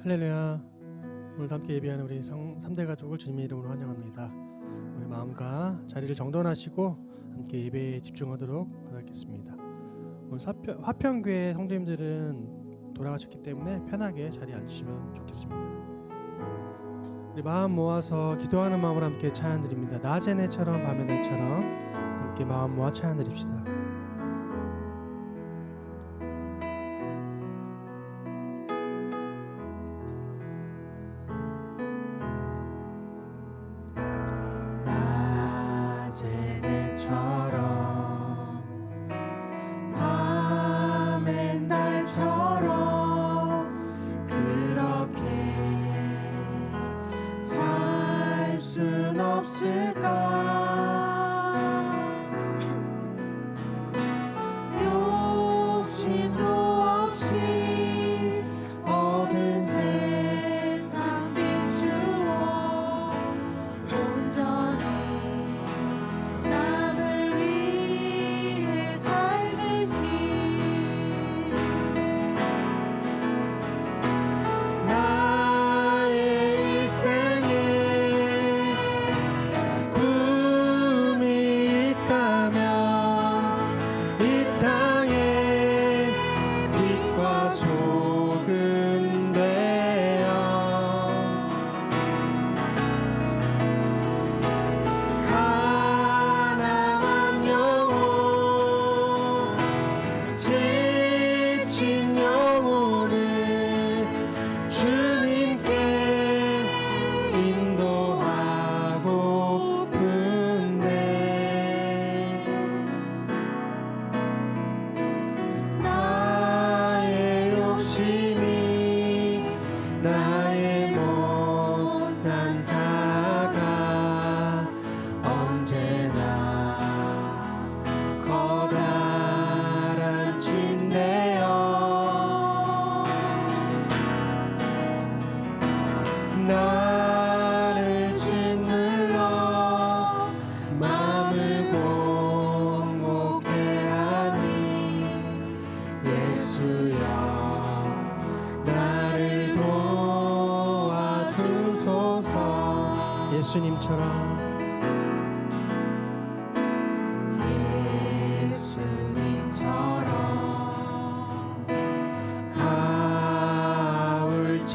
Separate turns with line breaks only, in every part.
할렐루야. 오늘 함께 예배하는 우리 3대 가족을 주님의 이름으로 환영합니다. 우리 마음과 자리를 정돈하시고 함께 예배에 집중하도록 하겠습니다. 오늘 화평교회 성도님들은 돌아가셨기 때문에 편하게 자리에 앉으시면 좋겠습니다. 우리 마음 모아서 기도하는 마음으로 함께 찬양 드립니다. 낮의 내처럼 밤의 날처럼 함께 마음 모아 찬양 드립시다.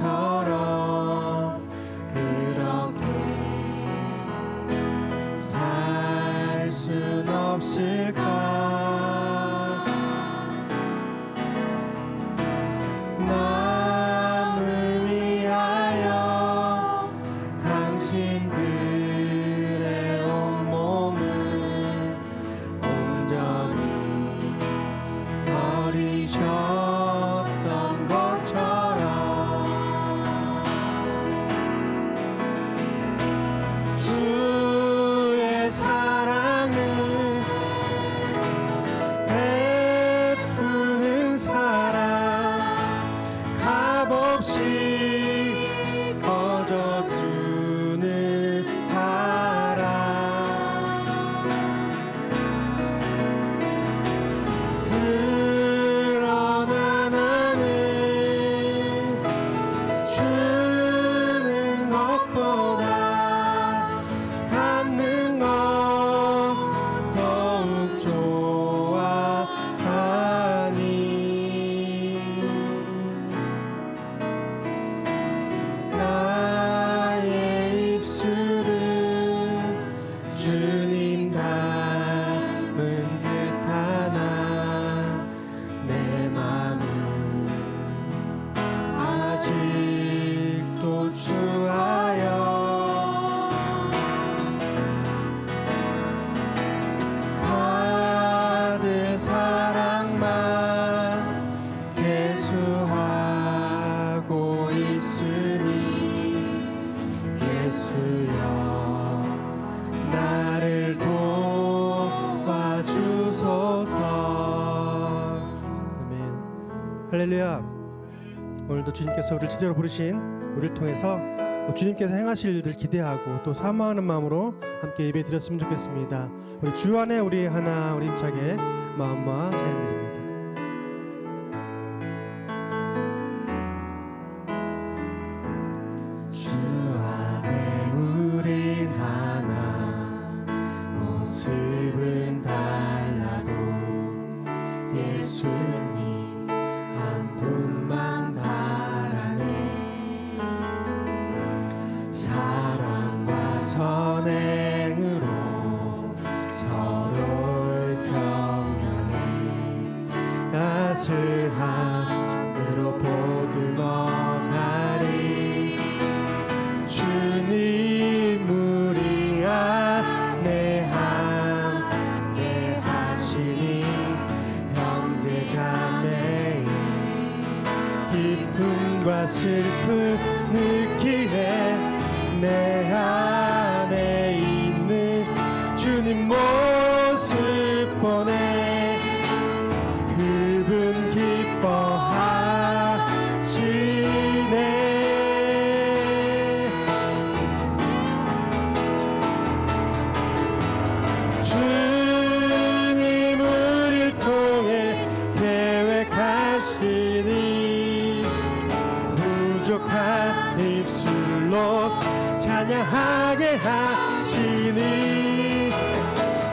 바울처럼 그렇게 살 순 없을까? 남을 위하여 당신들의 온몸을 온전히 버리셨던 것처럼 주의 사랑을 베푸는 사랑 값없이 거저주는 사랑 그러나 나는 주는 것보다 받는 것 더욱 좋아하니 나의 입술은 주님 닮은 듯하나 내 맘은 아직도 추하여 받을 사랑만 계수하고 있으니 예수여 나를 도와주소서.
아멘. 할렐루야. 오늘도 주님께서 우리를 제자로 부르신 우리를 통해서 주님께서 행하실 일들 기대하고 또 사모하는 마음으로 함께 예배 드렸으면 좋겠습니다. 우리 주 안에 우리 하나 우리 힘차게 마음과 찬양 드립니다.
서로를 격려해 따스함으로 보듬어가리. 주님 우리 안에 함께 하시니 형제자매 기쁨과 슬픔 느끼네. 내 안에 있는 주님 모습 보내. 그분 기뻐하시네. 주님 우리를 통해 계획하시니 부족한 입술로 찬양하게 하시니.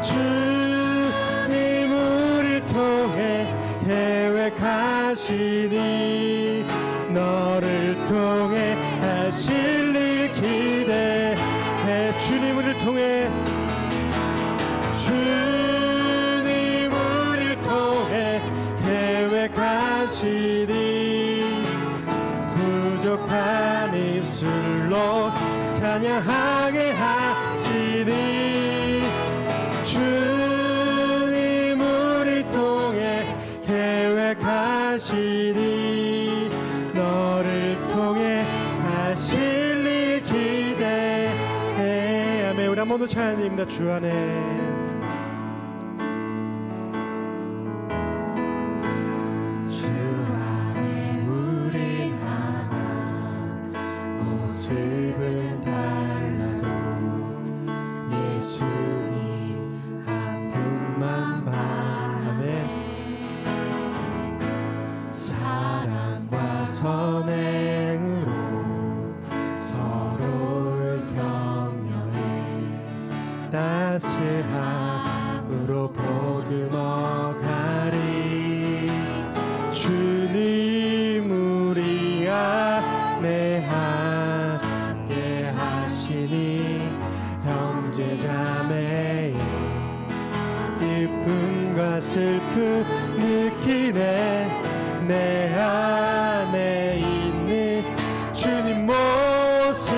주님 우리를 통해 계획하시니 너를 통해 하실 일 기대해. 주님 우리를 통해 주님 우리를 통해 계획하시니 부족한 입술로 찬양하게 하시니. 주님 우리를 통해 계획하시니 너를 통해 하실 일 기대해. 아멘. 우리 한 번 더 찬양드립니다. 주 안에 모습은 달라도 예수님 한 분만 바라네. 사랑과 선행으로 서로를 격려해 따스함으로 보듬어가리. 주님 우리 안에 함께 하시니 형제자매의 기쁨과 슬픔 느끼네. 내 안에 있는 주님 모습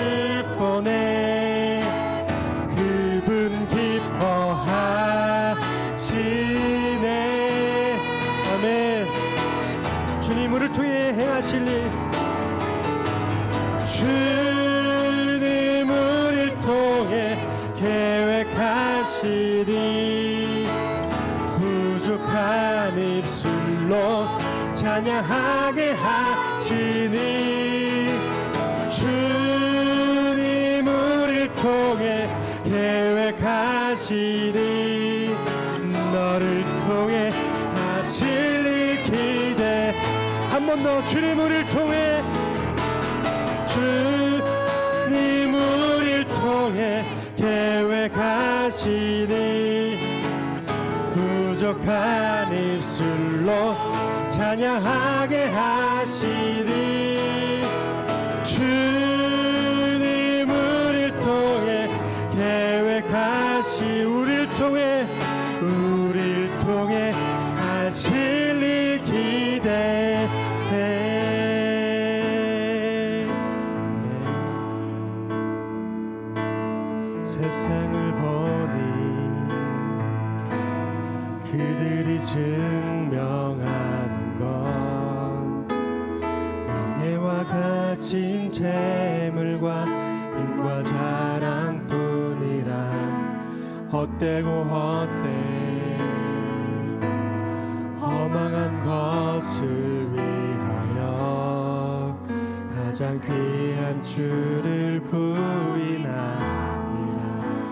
보내. 그분 기뻐하시네. 아멘. 주님 우리를 통해 행하실 일. 주님 우리를 통해 계획하시니 부족한 입술로 찬양하게 하시니. 주님 우리를 통해 계획하시니 너를 통해 하실 일 기대. 한 번 더. 주님 우리를 통해 주님 우리를 통해 계획하시니 부족한 입술로 찬양하게 하시니. 주님 우리를 통해 계획하시 우리를 통해 하실 일 기대해. 세상을 보니 그들이 증명하는 건 명예와 가진 재물과 힘과 자랑뿐이라. 헛되고 헛돼 허망한 것을 위하여 가장 귀한 주를 부인하니라.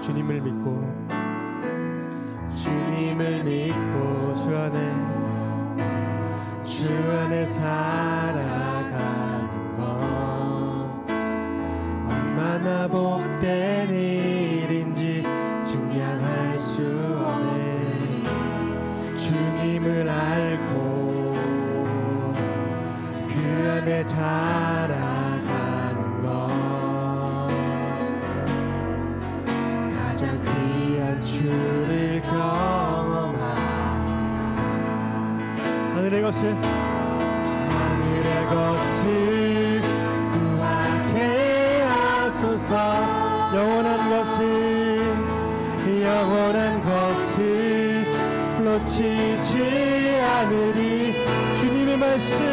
주님을 믿고 주 안에 살아가는 것 얼마나 복된 일인지 증량할 수 없네. 주님을 알고 그 안에 자라가는 것 가장 귀한 주를
것을
하늘의 것을 구하게 하소서. 영원한 것을 놓치지 않으리. 주님의 말씀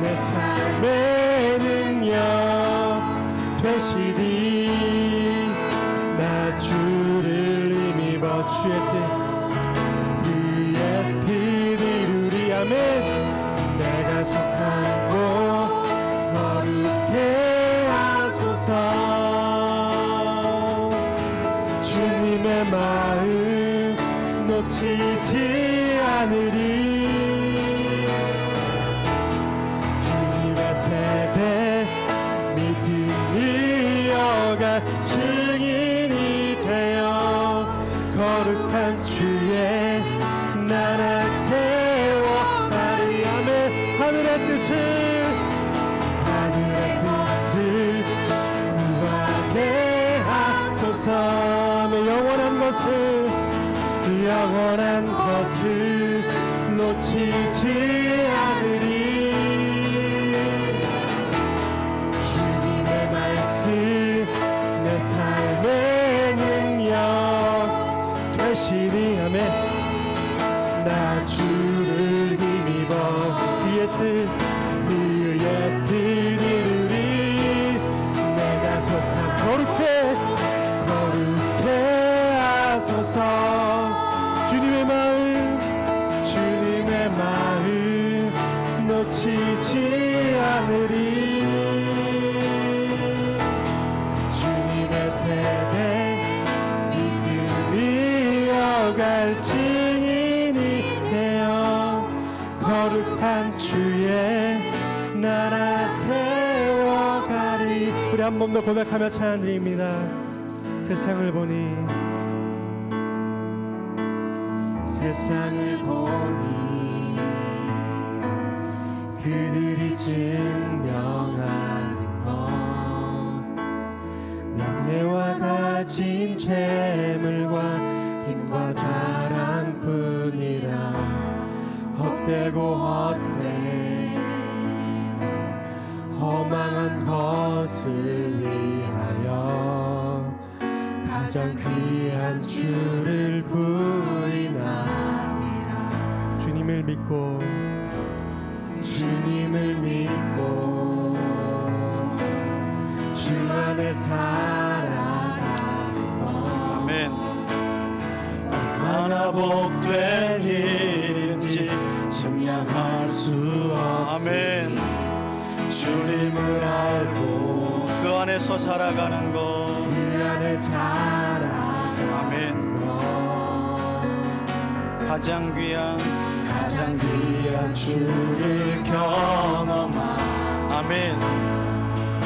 내 삶의 능력 되시리. 나 주를 힘입어 주의 뜻 이루리. 아멘. 내가 속한 곳 거룩해 하소서. 주님의 마음 놓치지 않으리. 주님의 세대 믿음이 이어갈 증인이 되어 거룩한 주의 나라 세워 가리. 아멘. 하늘의 뜻을 구하게 하소서. 아멘. 영원한 것을 놓치지 않으리. 주님의 말씀 내 삶의 능력 되시리. 아멘. 나 주를 힘입어 그의 뜻 이루리. 내가 속한 거룩해 하소서. 주님의 마음 놓치지 않으리. 주님의 세대 믿음이 이어갈 증인이 되어 거룩한 주의 나라 세워가리. 우리 한 번 더 고백하며 찬양드립니다. 세상을 보니 그들이 증명하는 것 명예와 가진 재물과 힘과 자랑뿐이라. 헛되고 헛되이 허망한 것을 위하여 가장 귀한 주를 부인하니라. 주님을 믿고 주 안에 살아가는 것.
아멘. 얼마나 복된 일인지 증명할 수 없으니
아멘.
주님을 알고
그 안에서 자라가는 것.
그 안에 자라가는
아멘.
것.
가장 귀한
주를 경험하.
아멘.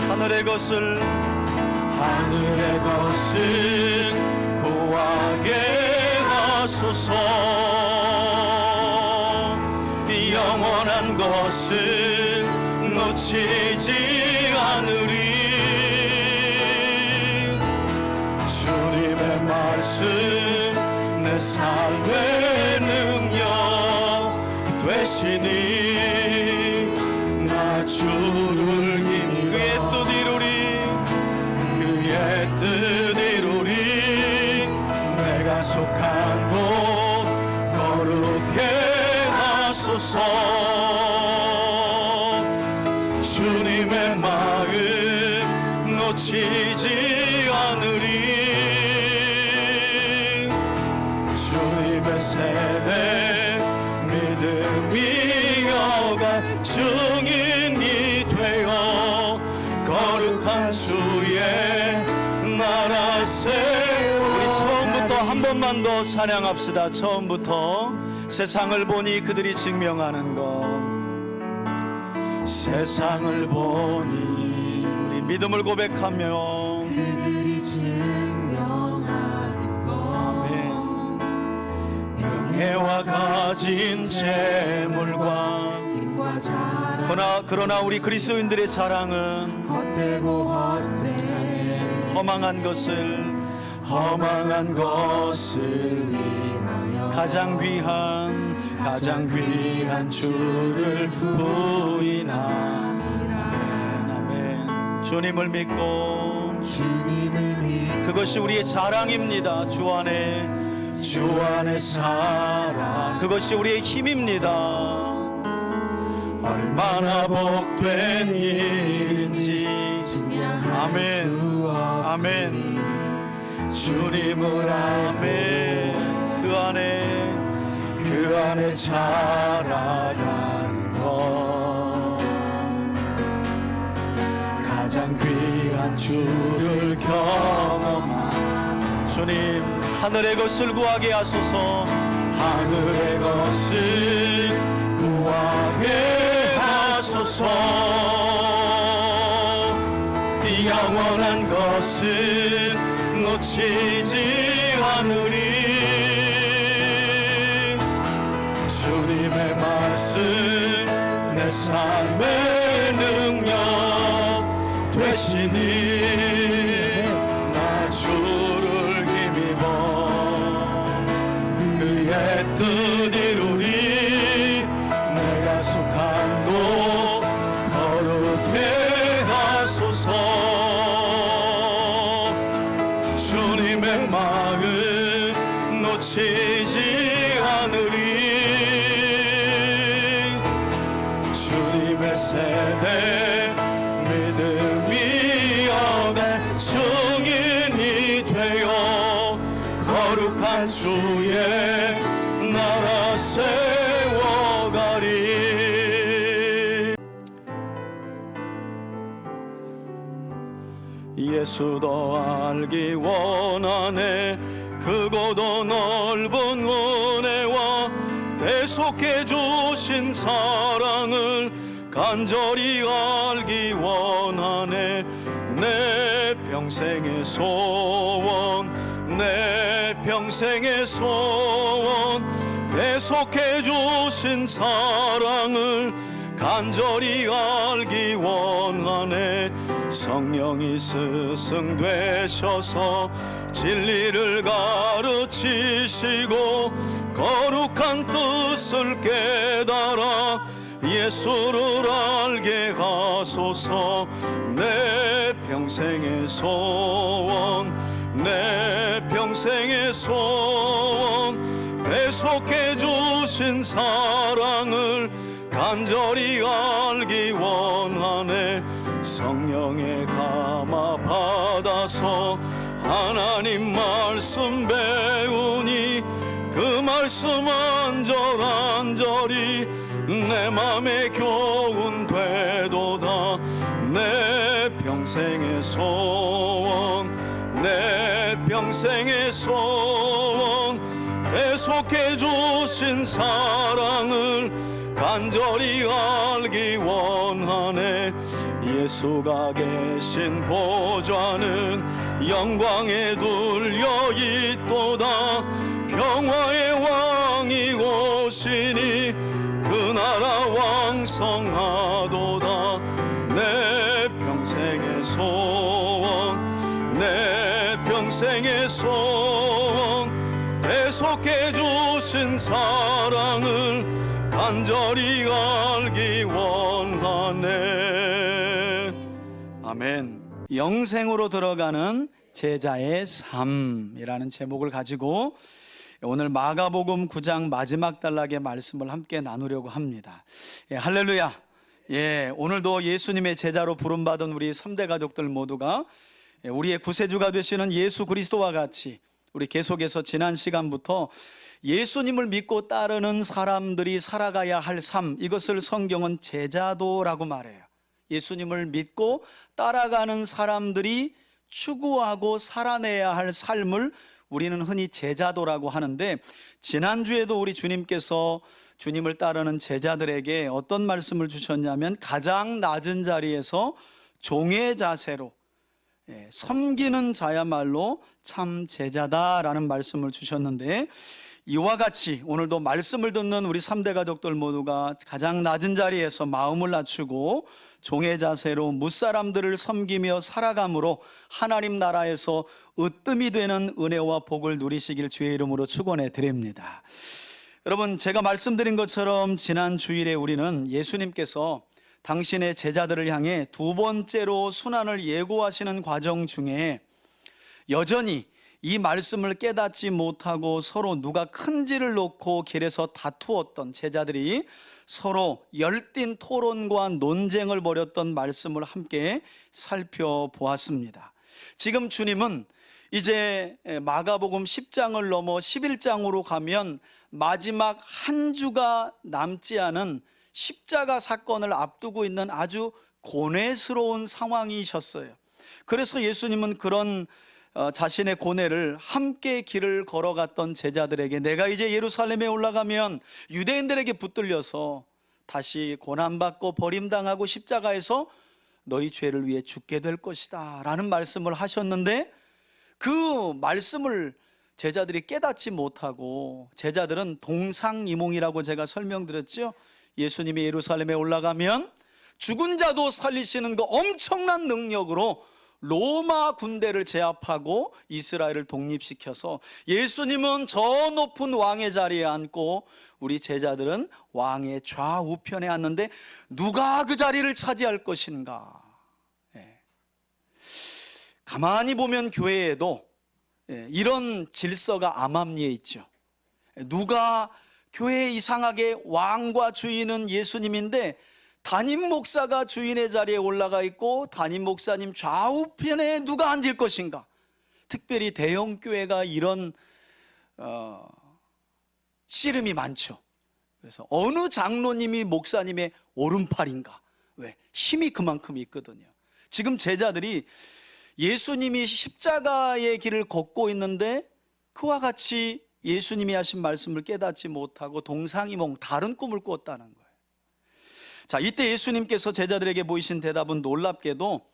하늘의 것을
구하게 하소서. 영원한 것을 놓치지 않으리. 주님의 말씀 내 삶의 능력 되시니. 나 주를 힘입어 그의 뜻 이루리. 내가 속한 곳 거룩해 하소서. 주님의 마음 놓치지 않으리. 주님의 세대 믿음이 이어갈 증인이 되어 거룩한 주의 나라 세워.
우리 처음부터 한 번만 더 찬양합시다. 처음부터 세상을 보니 그들이 증명하는 것.
세상을 보니
우리 믿음을 고백하며
그들이 증명하는 것.
아멘.
명예와 가진 재물과
힘과 자랑
그러나 우리 그리스도인들의 자랑은
헛되고 헛되이
허망한 것을
위하여 가장 귀한 주를 부인하니. 아멘. 주님을 믿고 그것이 우리의 자랑입니다. 주 안에 사랑, 그것이 우리의 힘입니다. 얼마나 복된 일인지. 아멘. 아멘. 주님을 아멘. 그 안에 자라가는 것, 가장 귀한 주를 경험한 주님, 하늘의 것을 구하게 하소서. 하늘의 것을 구하게 하소서. 영원한 것은 놓치지 않으리. 주님의 말씀 내 삶의 능력 되시니. 나 주를 힘입어 그의 뜻 이루리. 내가 속한 곳 거룩해 하소서. 주님의 마음 놓치지 않으리. 주님의 세대 믿음이 어갈 증인이 되어 거룩한 주의 나라 세워가리. 예수 더 알기 원하네. 크고도 넓은 은혜와 대속해 주신 사랑을 간절히 알기 원하네. 내 평생의 소원, 내 평생의 소원, 대속해 주신 사랑을 간절히 알기 원하네. 성령이 스승 되셔서 진리를 가르치시고 거룩한 뜻을 깨달아 예수를 알게 하소서. 내 평생의 소원, 내 평생의 소원, 대속해 주신 사랑을 간절히 알기 원하네. 성령의 감화 받아서 하나님 말씀 배우니 그 말씀 안절안절이 내 맘에 교훈 되도다. 내 평생의 소원, 내 평생의 소원, 대속해 주신 사랑을 간절히 알기 원하네. 예수가 계신 보좌는 영광에 둘려 있도다. 평화의 왕이 오시니 그 나라 왕성하도다. 내 평생의 소원, 내 평생의 소원, 대속해 주신 사랑을 간절히 알기 원하네. 아멘. 영생으로 들어가는 제자의 삶이라는 제목을 가지고 오늘 마가복음 9장 마지막 단락의 말씀을 함께 나누려고 합니다. 할렐루야. 오늘도 예수님의 제자로 부름받은 우리 3대 가족들 모두가 우리의 구세주가 되시는 예수 그리스도와 같이 우리 계속해서 지난 시간부터 예수님을 믿고 따르는 사람들이 살아가야 할 삶, 이것을 성경은 제자도라고 말해요. 예수님을 믿고 따라가는 사람들이 추구하고 살아내야 할 삶을 우리는 흔히 제자도라고 하는데, 지난주에도 우리 주님께서 주님을 따르는 제자들에게 어떤 말씀을 주셨냐면 가장 낮은 자리에서 종의 자세로 섬기는 자야말로 참 제자다라는 말씀을 주셨는데, 이와 같이 오늘도 말씀을 듣는 우리 3대 가족들 모두가 가장 낮은 자리에서 마음을 낮추고 종의 자세로 무사람들을 섬기며 살아감으로 하나님 나라에서 으뜸이 되는 은혜와 복을 누리시길 주의 이름으로 축원해 드립니다. 여러분, 제가 말씀드린 것처럼 지난 주일에 우리는 예수님께서 당신의 제자들을 향해 두 번째로 순환을 예고하시는 과정 중에 여전히 이 말씀을 깨닫지 못하고 서로 누가 큰지를 놓고 길에서 다투었던 제자들이 서로 열띤 토론과 논쟁을 벌였던 말씀을 함께 살펴보았습니다. 지금 주님은 이제 마가복음 10장을 넘어 11장으로 가면 마지막 한 주가 남지 않은 십자가 사건을 앞두고 있는 아주 고뇌스러운 상황이셨어요. 그래서 예수님은 그런 자신의 고뇌를 함께 길을 걸어갔던 제자들에게 내가 이제 예루살렘에 올라가면 유대인들에게 붙들려서 다시 고난받고 버림당하고 십자가에서 너희 죄를 위해 죽게 될 것이다 라는 말씀을 하셨는데, 그 말씀을 제자들이 깨닫지 못하고 제자들은 동상이몽이라고 제가 설명드렸죠. 예수님이 예루살렘에 올라가면 죽은 자도 살리시는 그 엄청난 능력으로 로마 군대를 제압하고 이스라엘을 독립시켜서 예수님은 저 높은 왕의 자리에 앉고 우리 제자들은 왕의 좌우편에 앉는데 누가 그 자리를 차지할 것인가. 가만히 보면 교회에도 이런 질서가 암암리에 있죠. 누가 교회 이상하게 왕과 주인은 예수님인데 담임 목사가 주인의 자리에 올라가 있고 담임 목사님 좌우편에 누가 앉을 것인가. 특별히 대형 교회가 이런 씨름이 많죠. 그래서 어느 장로님이 목사님의 오른팔인가. 왜? 힘이 그만큼 있거든요. 지금 제자들이 예수님이 십자가의 길을 걷고 있는데 그와 같이 예수님이 하신 말씀을 깨닫지 못하고 동상이몽 다른 꿈을 꿨다는 거예요. 자, 이때 예수님께서 제자들에게 보이신 대답은 놀랍게도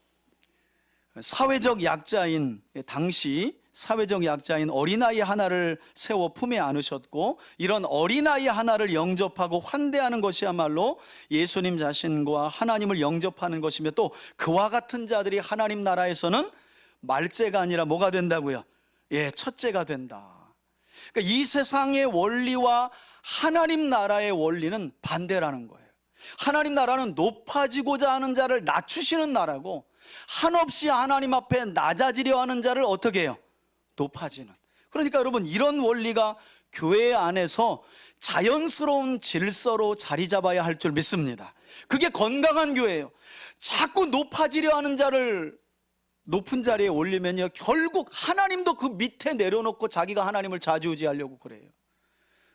사회적 약자인, 당시 사회적 약자인 어린아이 하나를 세워 품에 안으셨고, 이런 어린아이 하나를 영접하고 환대하는 것이야말로 예수님 자신과 하나님을 영접하는 것이며, 또 그와 같은 자들이 하나님 나라에서는 말째가 아니라 뭐가 된다고요? 첫째가 된다. 그러니까 이 세상의 원리와 하나님 나라의 원리는 반대라는 거예요. 하나님 나라는 높아지고자 하는 자를 낮추시는 나라고, 한없이 하나님 앞에 낮아지려 하는 자를 어떻게 해요? 높아지는. 그러니까 여러분, 이런 원리가 교회 안에서 자연스러운 질서로 자리 잡아야 할 줄 믿습니다. 그게 건강한 교회예요. 자꾸 높아지려 하는 자를 높은 자리에 올리면요, 결국 하나님도 그 밑에 내려놓고 자기가 하나님을 좌지우지하려고 그래요.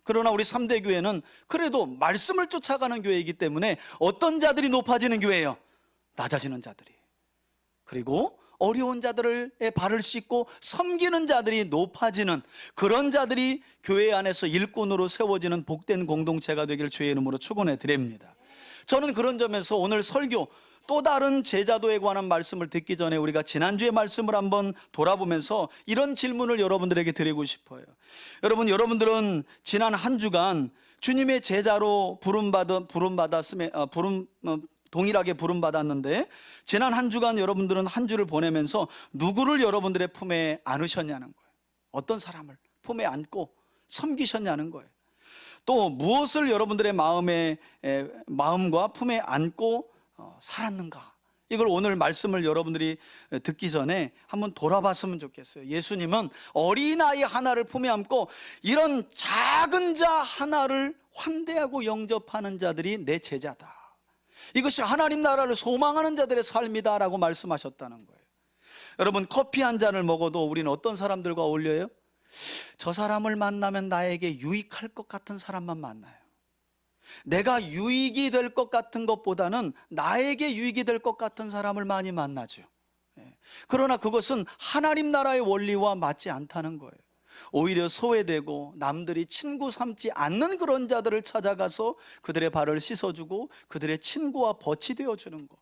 그러나 우리 3대 교회는 그래도 말씀을 쫓아가는 교회이기 때문에 어떤 자들이 높아지는 교회예요? 낮아지는 자들이. 그리고 어려운 자들의 발을 씻고 섬기는 자들이 높아지는, 그런 자들이 교회 안에서 일꾼으로 세워지는 복된 공동체가 되기를 주의 이름으로 축원해 드립니다. 저는 그런 점에서 오늘 설교 또 다른 제자도에 관한 말씀을 듣기 전에 우리가 지난주의 말씀을 한번 돌아보면서 이런 질문을 여러분들에게 드리고 싶어요. 여러분들은 지난 한 주간 주님의 제자로 동일하게 부름받았는데, 지난 한 주간 여러분들은 한 주를 보내면서 누구를 여러분들의 품에 안으셨냐는 거예요. 어떤 사람을 품에 안고 섬기셨냐는 거예요. 또 무엇을 여러분들의 마음과 품에 안고 살았는가. 이걸 오늘 말씀을 여러분들이 듣기 전에 한번 돌아봤으면 좋겠어요. 예수님은 어린아이 하나를 품에 안고 이런 작은 자 하나를 환대하고 영접하는 자들이 내 제자다. 이것이 하나님 나라를 소망하는 자들의 삶이다라고 말씀하셨다는 거예요. 여러분, 커피 한 잔을 먹어도 우리는 어떤 사람들과 어울려요? 저 사람을 만나면 나에게 유익할 것 같은 사람만 만나요. 내가 유익이 될 것 같은 것보다는 나에게 유익이 될 것 같은 사람을 많이 만나죠. 그러나 그것은 하나님 나라의 원리와 맞지 않다는 거예요. 오히려 소외되고 남들이 친구 삼지 않는 그런 자들을 찾아가서 그들의 발을 씻어주고 그들의 친구와 벗이 되어주는 것.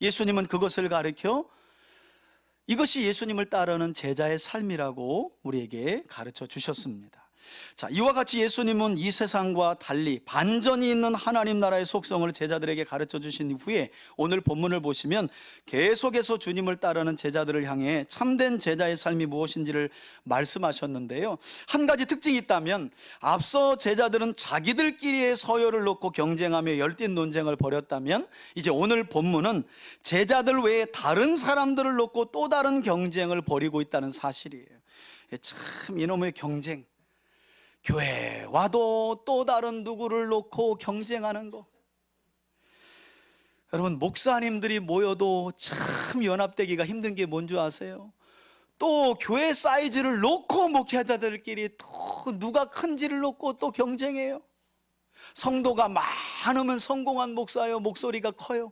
예수님은 그것을 가르쳐 이것이 예수님을 따르는 제자의 삶이라고 우리에게 가르쳐 주셨습니다. 자, 이와 같이 예수님은 이 세상과 달리 반전이 있는 하나님 나라의 속성을 제자들에게 가르쳐 주신 후에 오늘 본문을 보시면 계속해서 주님을 따르는 제자들을 향해 참된 제자의 삶이 무엇인지를 말씀하셨는데요. 한 가지 특징이 있다면 앞서 제자들은 자기들끼리의 서열을 놓고 경쟁하며 열띤 논쟁을 벌였다면 이제 오늘 본문은 제자들 외에 다른 사람들을 놓고 또 다른 경쟁을 벌이고 있다는 사실이에요. 참 이놈의 경쟁, 교회에 와도 또 다른 누구를 놓고 경쟁하는 거. 여러분, 목사님들이 모여도 참 연합되기가 힘든 게 뭔지 아세요? 또 교회 사이즈를 놓고 목회자들끼리 또 누가 큰지를 놓고 또 경쟁해요. 성도가 많으면 성공한 목사예요. 목소리가 커요.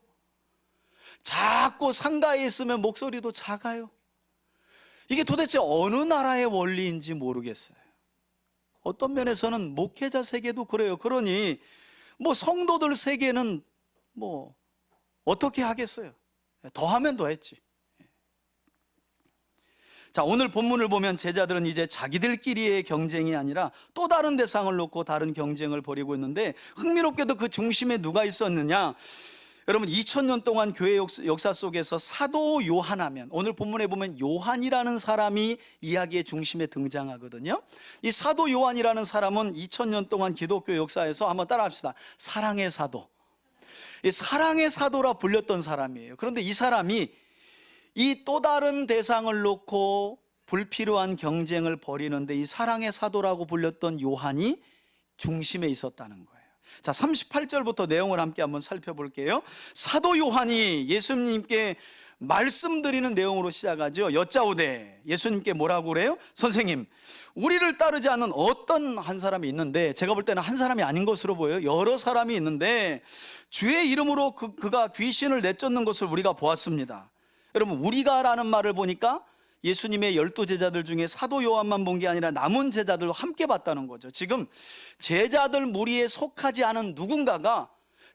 작고 상가에 있으면 목소리도 작아요. 이게 도대체 어느 나라의 원리인지 모르겠어요. 어떤 면에서는 목회자 세계도 그래요. 그러니 뭐 성도들 세계는 뭐 어떻게 하겠어요? 더하면 더했지. 자, 오늘 본문을 보면 제자들은 이제 자기들끼리의 경쟁이 아니라 또 다른 대상을 놓고 다른 경쟁을 벌이고 있는데, 흥미롭게도 그 중심에 누가 있었느냐? 여러분, 2000년 동안 교회 역사 속에서 사도 요한하면, 오늘 본문에 보면 요한이라는 사람이 이야기의 중심에 등장하거든요. 이 사도 요한이라는 사람은 2000년 동안 기독교 역사에서, 한번 따라합시다, 사랑의 사도, 이 사랑의 사도라 불렸던 사람이에요. 그런데 이 사람이 이 또 다른 대상을 놓고 불필요한 경쟁을 벌이는데 이 사랑의 사도라고 불렸던 요한이 중심에 있었다는 거예요. 자, 38절부터 내용을 함께 한번 살펴볼게요. 사도 요한이 예수님께 말씀드리는 내용으로 시작하죠. 여짜오되, 예수님께 뭐라고 그래요? 선생님, 우리를 따르지 않는 어떤 한 사람이 있는데, 제가 볼 때는 한 사람이 아닌 것으로 보여요. 여러 사람이 있는데 주의 이름으로 그가 귀신을 내쫓는 것을 우리가 보았습니다. 여러분, 우리가라는 말을 보니까 예수님의 12제자들 중에 사도 요한만 본 게 아니라 남은 제자들도 함께 봤다는 거죠. 지금 제자들 무리에 속하지 않은 누군가가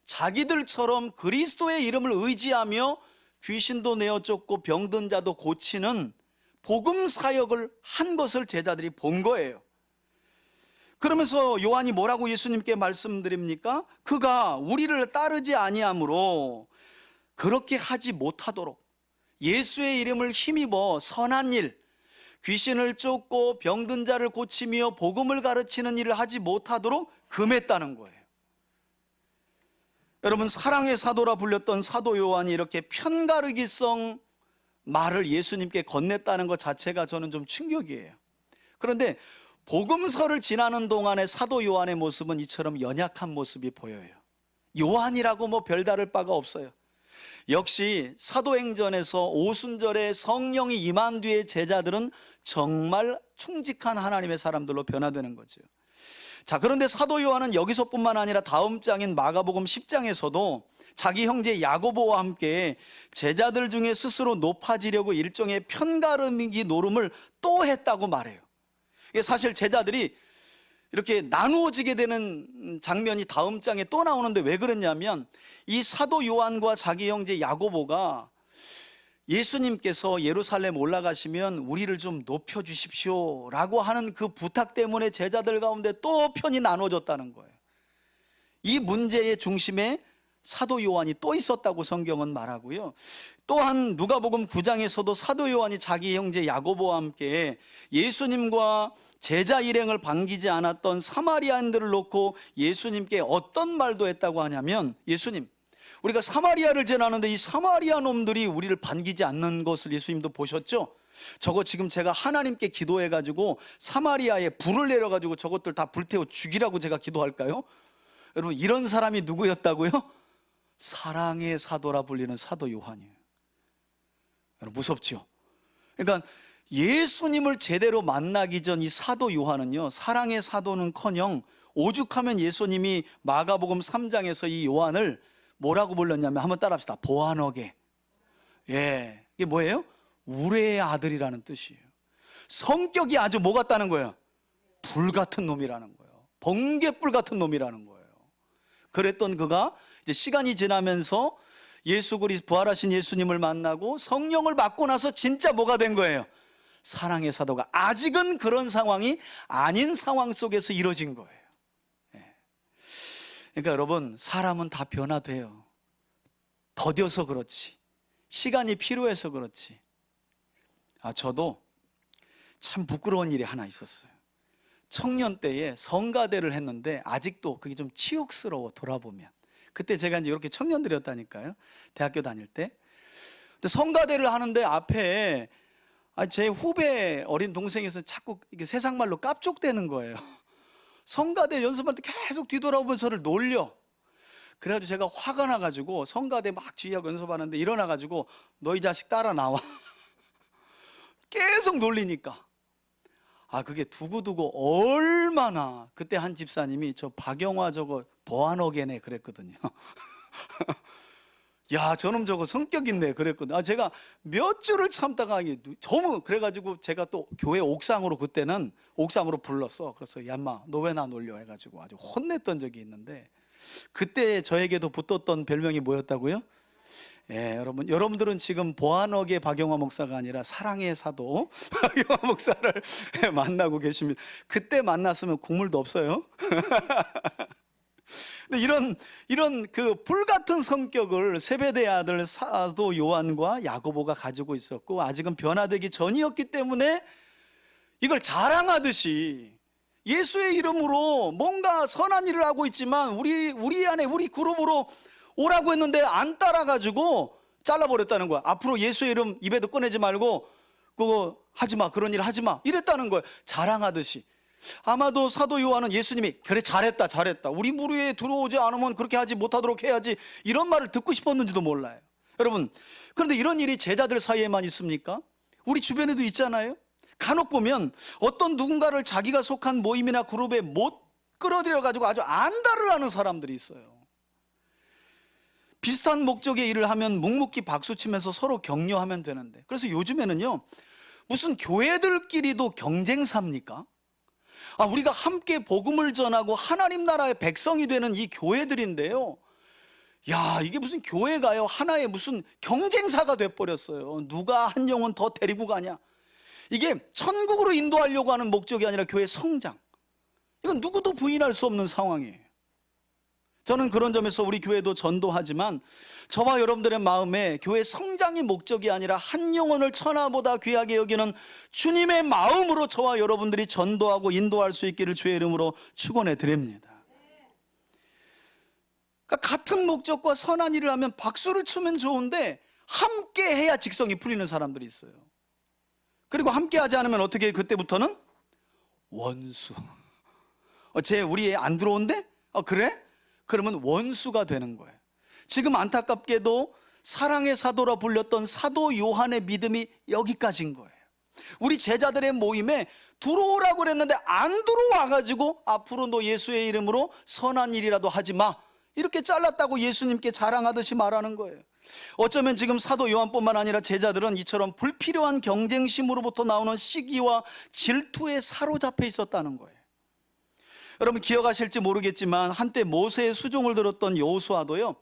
자기들처럼 그리스도의 이름을 의지하며 귀신도 내어쫓고 병든 자도 고치는 복음 사역을 한 것을 제자들이 본 거예요. 그러면서 요한이 뭐라고 예수님께 말씀드립니까? 그가 우리를 따르지 아니하므로 그렇게 하지 못하도록 예수의 이름을 힘입어 선한 일, 귀신을 쫓고 병든 자를 고치며 복음을 가르치는 일을 하지 못하도록 금했다는 거예요. 여러분, 사랑의 사도라 불렸던 사도 요한이 이렇게 편가르기성 말을 예수님께 건넸다는 것 자체가 저는 좀 충격이에요. 그런데 복음서를 지나는 동안의 사도 요한의 모습은 이처럼 연약한 모습이 보여요. 요한이라고 뭐 별다를 바가 없어요. 역시 사도행전에서 오순절에 성령이 임한 뒤에 제자들은 정말 충직한 하나님의 사람들로 변화되는 거죠. 자, 그런데 사도 요한은 여기서뿐만 아니라 다음 장인 마가복음 10장에서도 자기 형제 야고보와 함께 제자들 중에 스스로 높아지려고 일종의 편가르기 노름을 또 했다고 말해요. 이게 사실 제자들이 이렇게 나누어지게 되는 장면이 다음 장에 또 나오는데 왜 그랬냐면, 이 사도 요한과 자기 형제 야고보가 예수님께서 예루살렘 올라가시면 우리를 좀 높여주십시오 라고 하는 그 부탁 때문에 제자들 가운데 또 편이 나눠졌다는 거예요. 이 문제의 중심에 사도 요한이 또 있었다고 성경은 말하고요. 또한 누가복음 9장에서도 사도 요한이 자기 형제 야고보와 함께 예수님과 제자 일행을 반기지 않았던 사마리아인들을 놓고 예수님께 어떤 말도 했다고 하냐면, 예수님, 우리가 사마리아를 지나는데 이 사마리아 놈들이 우리를 반기지 않는 것을 예수님도 보셨죠? 저거 지금 제가 하나님께 기도해가지고 사마리아에 불을 내려가지고 저것들 다 불태워 죽이라고 제가 기도할까요? 여러분, 이런 사람이 누구였다고요? 사랑의 사도라 불리는 사도 요한이에요. 여러분, 무섭죠? 그러니까 예수님을 제대로 만나기 전 이 사도 요한은요, 사랑의 사도는커녕 오죽하면 예수님이 마가복음 3장에서 이 요한을 뭐라고 불렀냐면, 한번 따라합시다. 보아너게. 예, 이게 뭐예요? 우레의 아들이라는 뜻이에요. 성격이 아주 뭐 같다는 거예요? 불 같은 놈이라는 거예요. 번개불 같은 놈이라는 거예요. 그랬던 그가 이제 시간이 지나면서 예수 그리스도 부활하신 예수님을 만나고 성령을 받고 나서 진짜 뭐가 된 거예요? 사랑의 사도가 아직은 그런 상황이 아닌 상황 속에서 이루어진 거예요. 그러니까 여러분, 사람은 다 변화돼요. 더뎌서 그렇지, 시간이 필요해서 그렇지. 저도 참 부끄러운 일이 하나 있었어요. 청년 때에 성가대를 했는데 아직도 그게 좀 치욕스러워, 돌아보면. 그때 제가 이제 이렇게 청년들이었다니까요, 대학교 다닐 때. 근데 성가대를 하는데 앞에 제 후배 어린 동생에서 자꾸 이게 세상 말로 깝족대는 거예요. 성가대 연습할 때 계속 뒤돌아보면서 저를 놀려. 그래가지고 제가 화가 나가지고 성가대 막 주의하고 연습하는데 일어나가지고 너 이 자식 따라 나와. 계속 놀리니까. 그게 두고두고 얼마나. 그때 한 집사님이 저 박영화 저거 보안어게네 그랬거든요. 야, 저놈 저거 성격 있네 그랬거든요. 제가 몇 주를 참다가 너무 그래가지고 제가 또 교회 옥상으로, 그때는 옥상으로 불렀어. 그래서 야 인마 너 왜 나 놀려 해가지고 아주 혼냈던 적이 있는데, 그때 저에게도 붙었던 별명이 뭐였다고요? 여러분들은 지금 보안어계 박영화 목사가 아니라 사랑의 사도 박영화 목사를 만나고 계십니다. 그때 만났으면 국물도 없어요. 근데 이런 그 불같은 성격을 세베대의 아들 사도 요한과 야고보가 가지고 있었고, 아직은 변화되기 전이었기 때문에 이걸 자랑하듯이 예수의 이름으로 뭔가 선한 일을 하고 있지만 우리 안에 우리 그룹으로 오라고 했는데 안 따라가지고 잘라버렸다는 거야. 앞으로 예수의 이름 입에도 꺼내지 말고 그거 하지마, 그런 일 하지마 이랬다는 거야. 자랑하듯이. 아마도 사도 요한은 예수님이 그래 잘했다 우리 무리에 들어오지 않으면 그렇게 하지 못하도록 해야지, 이런 말을 듣고 싶었는지도 몰라요. 여러분, 그런데 이런 일이 제자들 사이에만 있습니까? 우리 주변에도 있잖아요. 간혹 보면 어떤 누군가를 자기가 속한 모임이나 그룹에 못 끌어들여가지고 아주 안달을 하는 사람들이 있어요. 비슷한 목적의 일을 하면 묵묵히 박수치면서 서로 격려하면 되는데, 그래서 요즘에는요, 무슨 교회들끼리도 경쟁사입니까? 우리가 함께 복음을 전하고 하나님 나라의 백성이 되는 이 교회들인데요, 이게 무슨 교회가요, 하나의 무슨 경쟁사가 돼버렸어요. 누가 한 영혼 더 데리고 가냐. 이게 천국으로 인도하려고 하는 목적이 아니라 교회 성장, 이건 누구도 부인할 수 없는 상황이에요. 저는 그런 점에서 우리 교회도 전도하지만 저와 여러분들의 마음에 교회 성장이 목적이 아니라 한 영혼을 천하보다 귀하게 여기는 주님의 마음으로 저와 여러분들이 전도하고 인도할 수 있기를 주의 이름으로 축원해 드립니다. 그러니까 같은 목적과 선한 일을 하면 박수를 치면 좋은데 함께 해야 직성이 풀리는 사람들이 있어요. 그리고 함께 하지 않으면 어떻게 해요? 그때부터는 원수. 우리 애 안 들어온대? 그래? 그러면 원수가 되는 거예요. 지금 안타깝게도 사랑의 사도라 불렸던 사도 요한의 믿음이 여기까지인 거예요. 우리 제자들의 모임에 들어오라고 그랬는데 안 들어와가지고 앞으로 너 예수의 이름으로 선한 일이라도 하지 마, 이렇게 잘랐다고 예수님께 자랑하듯이 말하는 거예요. 어쩌면 지금 사도 요한뿐만 아니라 제자들은 이처럼 불필요한 경쟁심으로부터 나오는 시기와 질투에 사로잡혀 있었다는 거예요. 여러분 기억하실지 모르겠지만 한때 모세의 수종을 들었던 여호수아도요,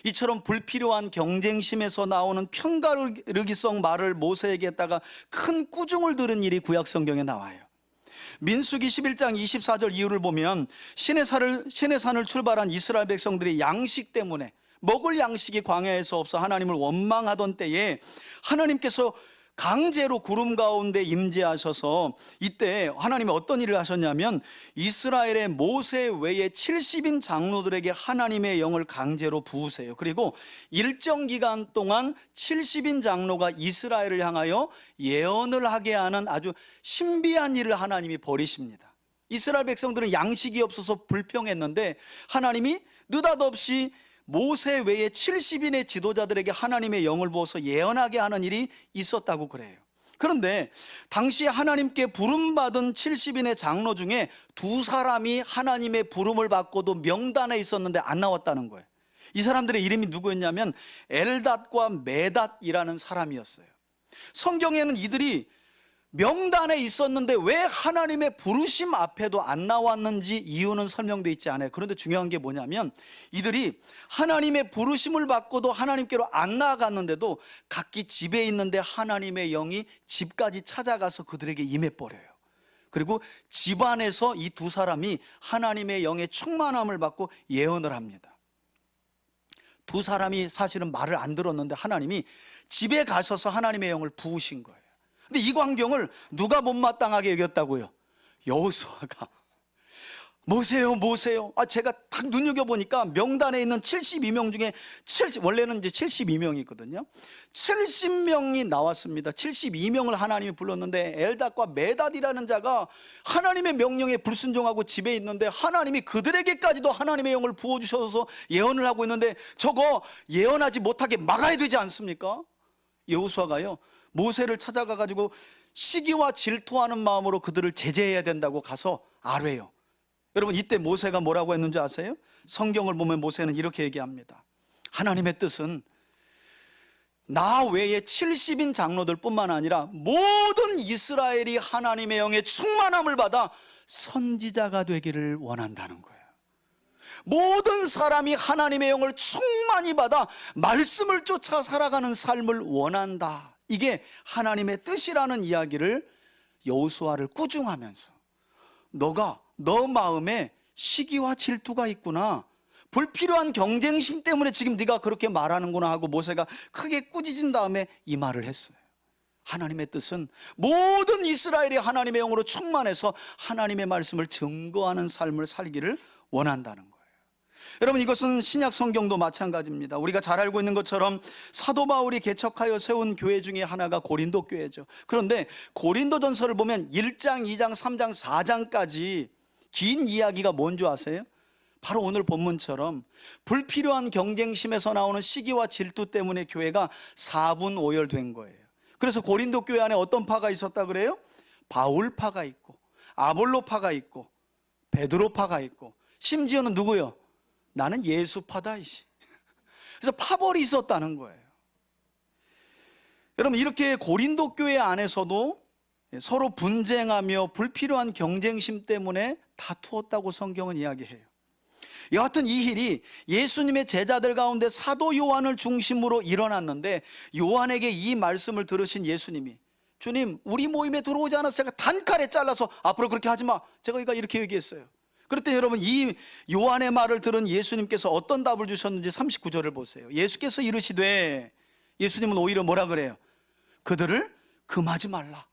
이처럼 불필요한 경쟁심에서 나오는 편가르기성 말을 모세에게 했다가 큰 꾸중을 들은 일이 구약 성경에 나와요. 민수기 11장 24절 이후를 보면 신의 산을 출발한 이스라엘 백성들이 양식 때문에, 먹을 양식이 광야에서 없어 하나님을 원망하던 때에 하나님께서 강제로 구름 가운데 임재하셔서, 이때 하나님이 어떤 일을 하셨냐면 이스라엘의 모세 외에 70인 장로들에게 하나님의 영을 강제로 부으세요. 그리고 일정 기간 동안 70인 장로가 이스라엘을 향하여 예언을 하게 하는 아주 신비한 일을 하나님이 벌이십니다. 이스라엘 백성들은 양식이 없어서 불평했는데 하나님이 느닷없이 모세 외에 70인의 지도자들에게 하나님의 영을 부어서 예언하게 하는 일이 있었다고 그래요. 그런데 당시 하나님께 부름받은 70인의 장로 중에 2사람이 하나님의 부름을 받고도 명단에 있었는데 안 나왔다는 거예요. 이 사람들의 이름이 누구였냐면 엘닷과 메닷이라는 사람이었어요. 성경에는 이들이 명단에 있었는데 왜 하나님의 부르심 앞에도 안 나왔는지 이유는 설명되어 있지 않아요. 그런데 중요한 게 뭐냐면 이들이 하나님의 부르심을 받고도 하나님께로 안 나아갔는데도 각기 집에 있는데 하나님의 영이 집까지 찾아가서 그들에게 임해버려요. 그리고 집안에서 이 두 사람이 하나님의 영의 충만함을 받고 예언을 합니다. 두 사람이 사실은 말을 안 들었는데 하나님이 집에 가셔서 하나님의 영을 부으신 거예요. 근데 이 광경을 누가 못마땅하게 여겼다고요? 여호수아가. 모세요. 제가 딱 눈여겨보니까 명단에 있는 72명 중에 원래는 이제 72명이거든요. 70명이 나왔습니다. 72명을 하나님이 불렀는데 엘닷과 메닷이라는 자가 하나님의 명령에 불순종하고 집에 있는데 하나님이 그들에게까지도 하나님의 영을 부어주셔서 예언을 하고 있는데 저거 예언하지 못하게 막아야 되지 않습니까? 여호수아가요, 모세를 찾아가 가지고 시기와 질투하는 마음으로 그들을 제재해야 된다고 가서 아뢰요. 여러분, 이때 모세가 뭐라고 했는지 아세요? 성경을 보면 모세는 이렇게 얘기합니다. 하나님의 뜻은 나 외에 70인 장로들 뿐만 아니라 모든 이스라엘이 하나님의 영의 충만함을 받아 선지자가 되기를 원한다는 거예요. 모든 사람이 하나님의 영을 충만히 받아 말씀을 쫓아 살아가는 삶을 원한다. 이게 하나님의 뜻이라는 이야기를 여호수아를 꾸중하면서 너 마음에 시기와 질투가 있구나, 불필요한 경쟁심 때문에 지금 네가 그렇게 말하는구나 하고 모세가 크게 꾸짖은 다음에 이 말을 했어요. 하나님의 뜻은 모든 이스라엘이 하나님의 영으로 충만해서 하나님의 말씀을 증거하는 삶을 살기를 원한다는 거예요. 여러분, 이것은 신약 성경도 마찬가지입니다. 우리가 잘 알고 있는 것처럼 사도 바울이 개척하여 세운 교회 중에 하나가 고린도 교회죠. 그런데 고린도전서를 보면 1장, 2장, 3장, 4장까지 긴 이야기가 뭔지 아세요? 바로 오늘 본문처럼 불필요한 경쟁심에서 나오는 시기와 질투 때문에 교회가 4분 5열 거예요. 그래서 고린도 교회 안에 어떤 파가 있었다 그래요? 바울파가 있고 아볼로파가 있고 베드로파가 있고 심지어는 누구요? 나는 예수파다. 그래서 파벌이 있었다는 거예요. 여러분, 이렇게 고린도 교회 안에서도 서로 분쟁하며 불필요한 경쟁심 때문에 다투었다고 성경은 이야기해요. 여하튼 이 일이 예수님의 제자들 가운데 사도 요한을 중심으로 일어났는데 요한에게 이 말씀을 들으신 예수님이, 주님, 우리 모임에 들어오지 않아서 제가 단칼에 잘라서 앞으로 그렇게 하지 마, 제가 이렇게 얘기했어요. 그랬더니 여러분, 이 요한의 말을 들은 예수님께서 어떤 답을 주셨는지 39절을 보세요. 예수께서 이르시되, 예수님은 오히려 뭐라 그래요? 그들을 금하지 말라.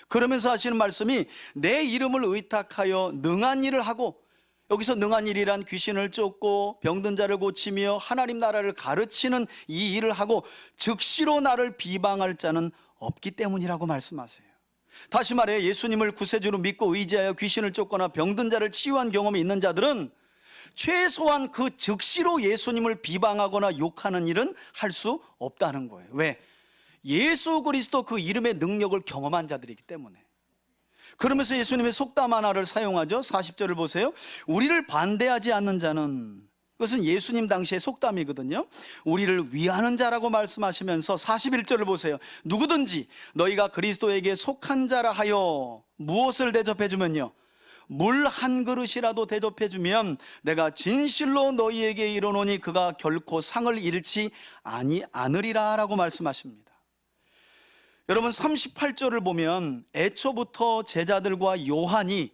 그러면서 하시는 말씀이 내 이름을 의탁하여 능한 일을 하고, 여기서 능한 일이란 귀신을 쫓고 병든 자를 고치며 하나님 나라를 가르치는 이 일을 하고 즉시로 나를 비방할 자는 없기 때문이라고 말씀하세요. 다시 말해, 예수님을 구세주로 믿고 의지하여 귀신을 쫓거나 병든 자를 치유한 경험이 있는 자들은 최소한 그 즉시로 예수님을 비방하거나 욕하는 일은 할 수 없다는 거예요. 왜? 예수 그리스도 그 이름의 능력을 경험한 자들이기 때문에. 그러면서 예수님의 속담 하나를 사용하죠. 40절을 보세요. 우리를 반대하지 않는 자는, 그것은 예수님 당시의 속담이거든요. 우리를 위하는 자라고 말씀하시면서 41절을 보세요. 누구든지 너희가 그리스도에게 속한 자라 하여 무엇을 대접해주면요, 물 한 그릇이라도 대접해주면 내가 진실로 너희에게 이르노니 그가 결코 상을 잃지 않으리라 라고 말씀하십니다. 여러분, 38절을 보면 애초부터 제자들과 요한이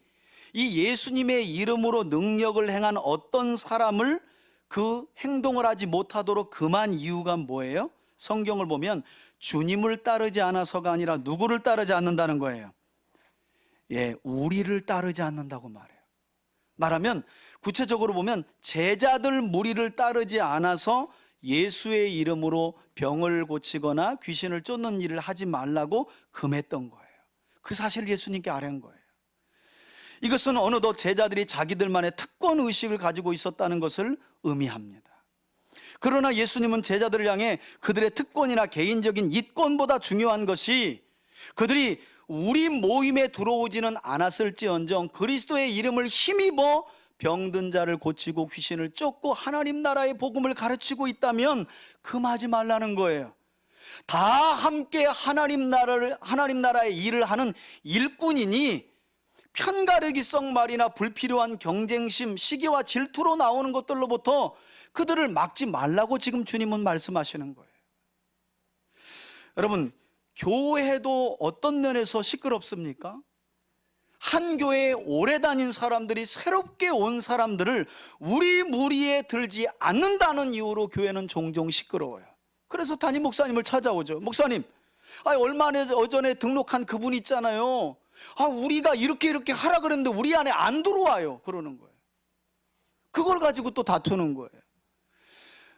이 예수님의 이름으로 능력을 행한 어떤 사람을 그 행동을 하지 못하도록 금한 이유가 뭐예요? 성경을 보면 주님을 따르지 않아서가 아니라 누구를 따르지 않는다는 거예요? 우리를 따르지 않는다고 말해요. 말하면 구체적으로 보면 제자들 무리를 따르지 않아서 예수의 이름으로 병을 고치거나 귀신을 쫓는 일을 하지 말라고 금했던 거예요. 그 사실을 예수님께 아뢰은 거예요. 이것은 어느덧 제자들이 자기들만의 특권 의식을 가지고 있었다는 것을 의미합니다. 그러나 예수님은 제자들을 향해 그들의 특권이나 개인적인 이권보다 중요한 것이 그들이 우리 모임에 들어오지는 않았을지언정 그리스도의 이름을 힘입어 병든 자를 고치고 귀신을 쫓고 하나님 나라의 복음을 가르치고 있다면 금하지 말라는 거예요. 다 함께 하나님 나라의 일을 하는 일꾼이니 편가르기성 말이나 불필요한 경쟁심, 시기와 질투로 나오는 것들로부터 그들을 막지 말라고 지금 주님은 말씀하시는 거예요. 여러분, 교회도 어떤 면에서 시끄럽습니까? 한 교회에 오래 다닌 사람들이 새롭게 온 사람들을 우리 무리에 들지 않는다는 이유로 교회는 종종 시끄러워요. 그래서 담임 목사님을 찾아오죠. 목사님, 얼마 전에 등록한 그분 있잖아요. 우리가 이렇게 하라 그랬는데 우리 안에 안 들어와요. 그러는 거예요. 그걸 가지고 또 다투는 거예요.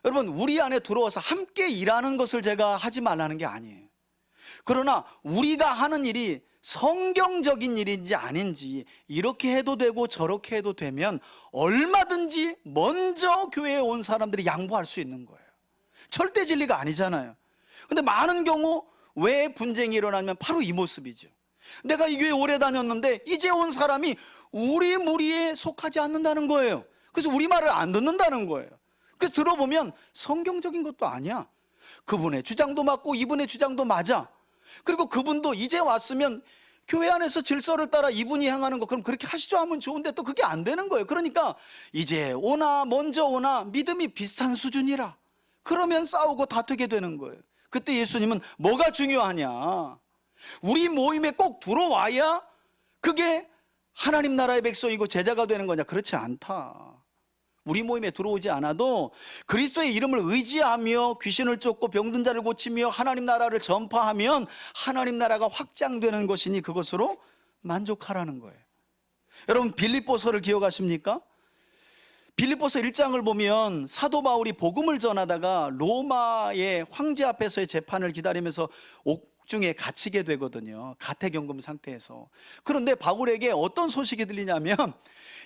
여러분, 우리 안에 들어와서 함께 일하는 것을 제가 하지 말라는 게 아니에요. 그러나 우리가 하는 일이 성경적인 일인지 아닌지 이렇게 해도 되고 저렇게 해도 되면 얼마든지 먼저 교회에 온 사람들이 양보할 수 있는 거예요. 절대 진리가 아니잖아요. 근데 많은 경우 왜 분쟁이 일어나면 바로 이 모습이죠. 내가 이 교회 오래 다녔는데 이제 온 사람이 우리 무리에 속하지 않는다는 거예요. 그래서 우리 말을 안 듣는다는 거예요. 그래서 들어보면 성경적인 것도 아니야. 그분의 주장도 맞고 이분의 주장도 맞아. 그리고 그분도 이제 왔으면 교회 안에서 질서를 따라 이분이 향하는 거 그럼 그렇게 하시죠 하면 좋은데 또 그게 안 되는 거예요. 그러니까 이제 오나 먼저 오나 믿음이 비슷한 수준이라 그러면 싸우고 다투게 되는 거예요. 그때 예수님은 뭐가 중요하냐, 우리 모임에 꼭 들어와야 그게 하나님 나라의 백성이고 제자가 되는 거냐? 그렇지 않다. 우리 모임에 들어오지 않아도 그리스도의 이름을 의지하며 귀신을 쫓고 병든 자를 고치며 하나님 나라를 전파하면 하나님 나라가 확장되는 것이니 그것으로 만족하라는 거예요. 여러분, 빌립보서를 기억하십니까? 빌립보서 1장을 보면 사도 바울이 복음을 전하다가 로마의 황제 앞에서의 재판을 기다리면서 옥중에 갇히게 되거든요. 가택연금 상태에서. 그런데 바울에게 어떤 소식이 들리냐면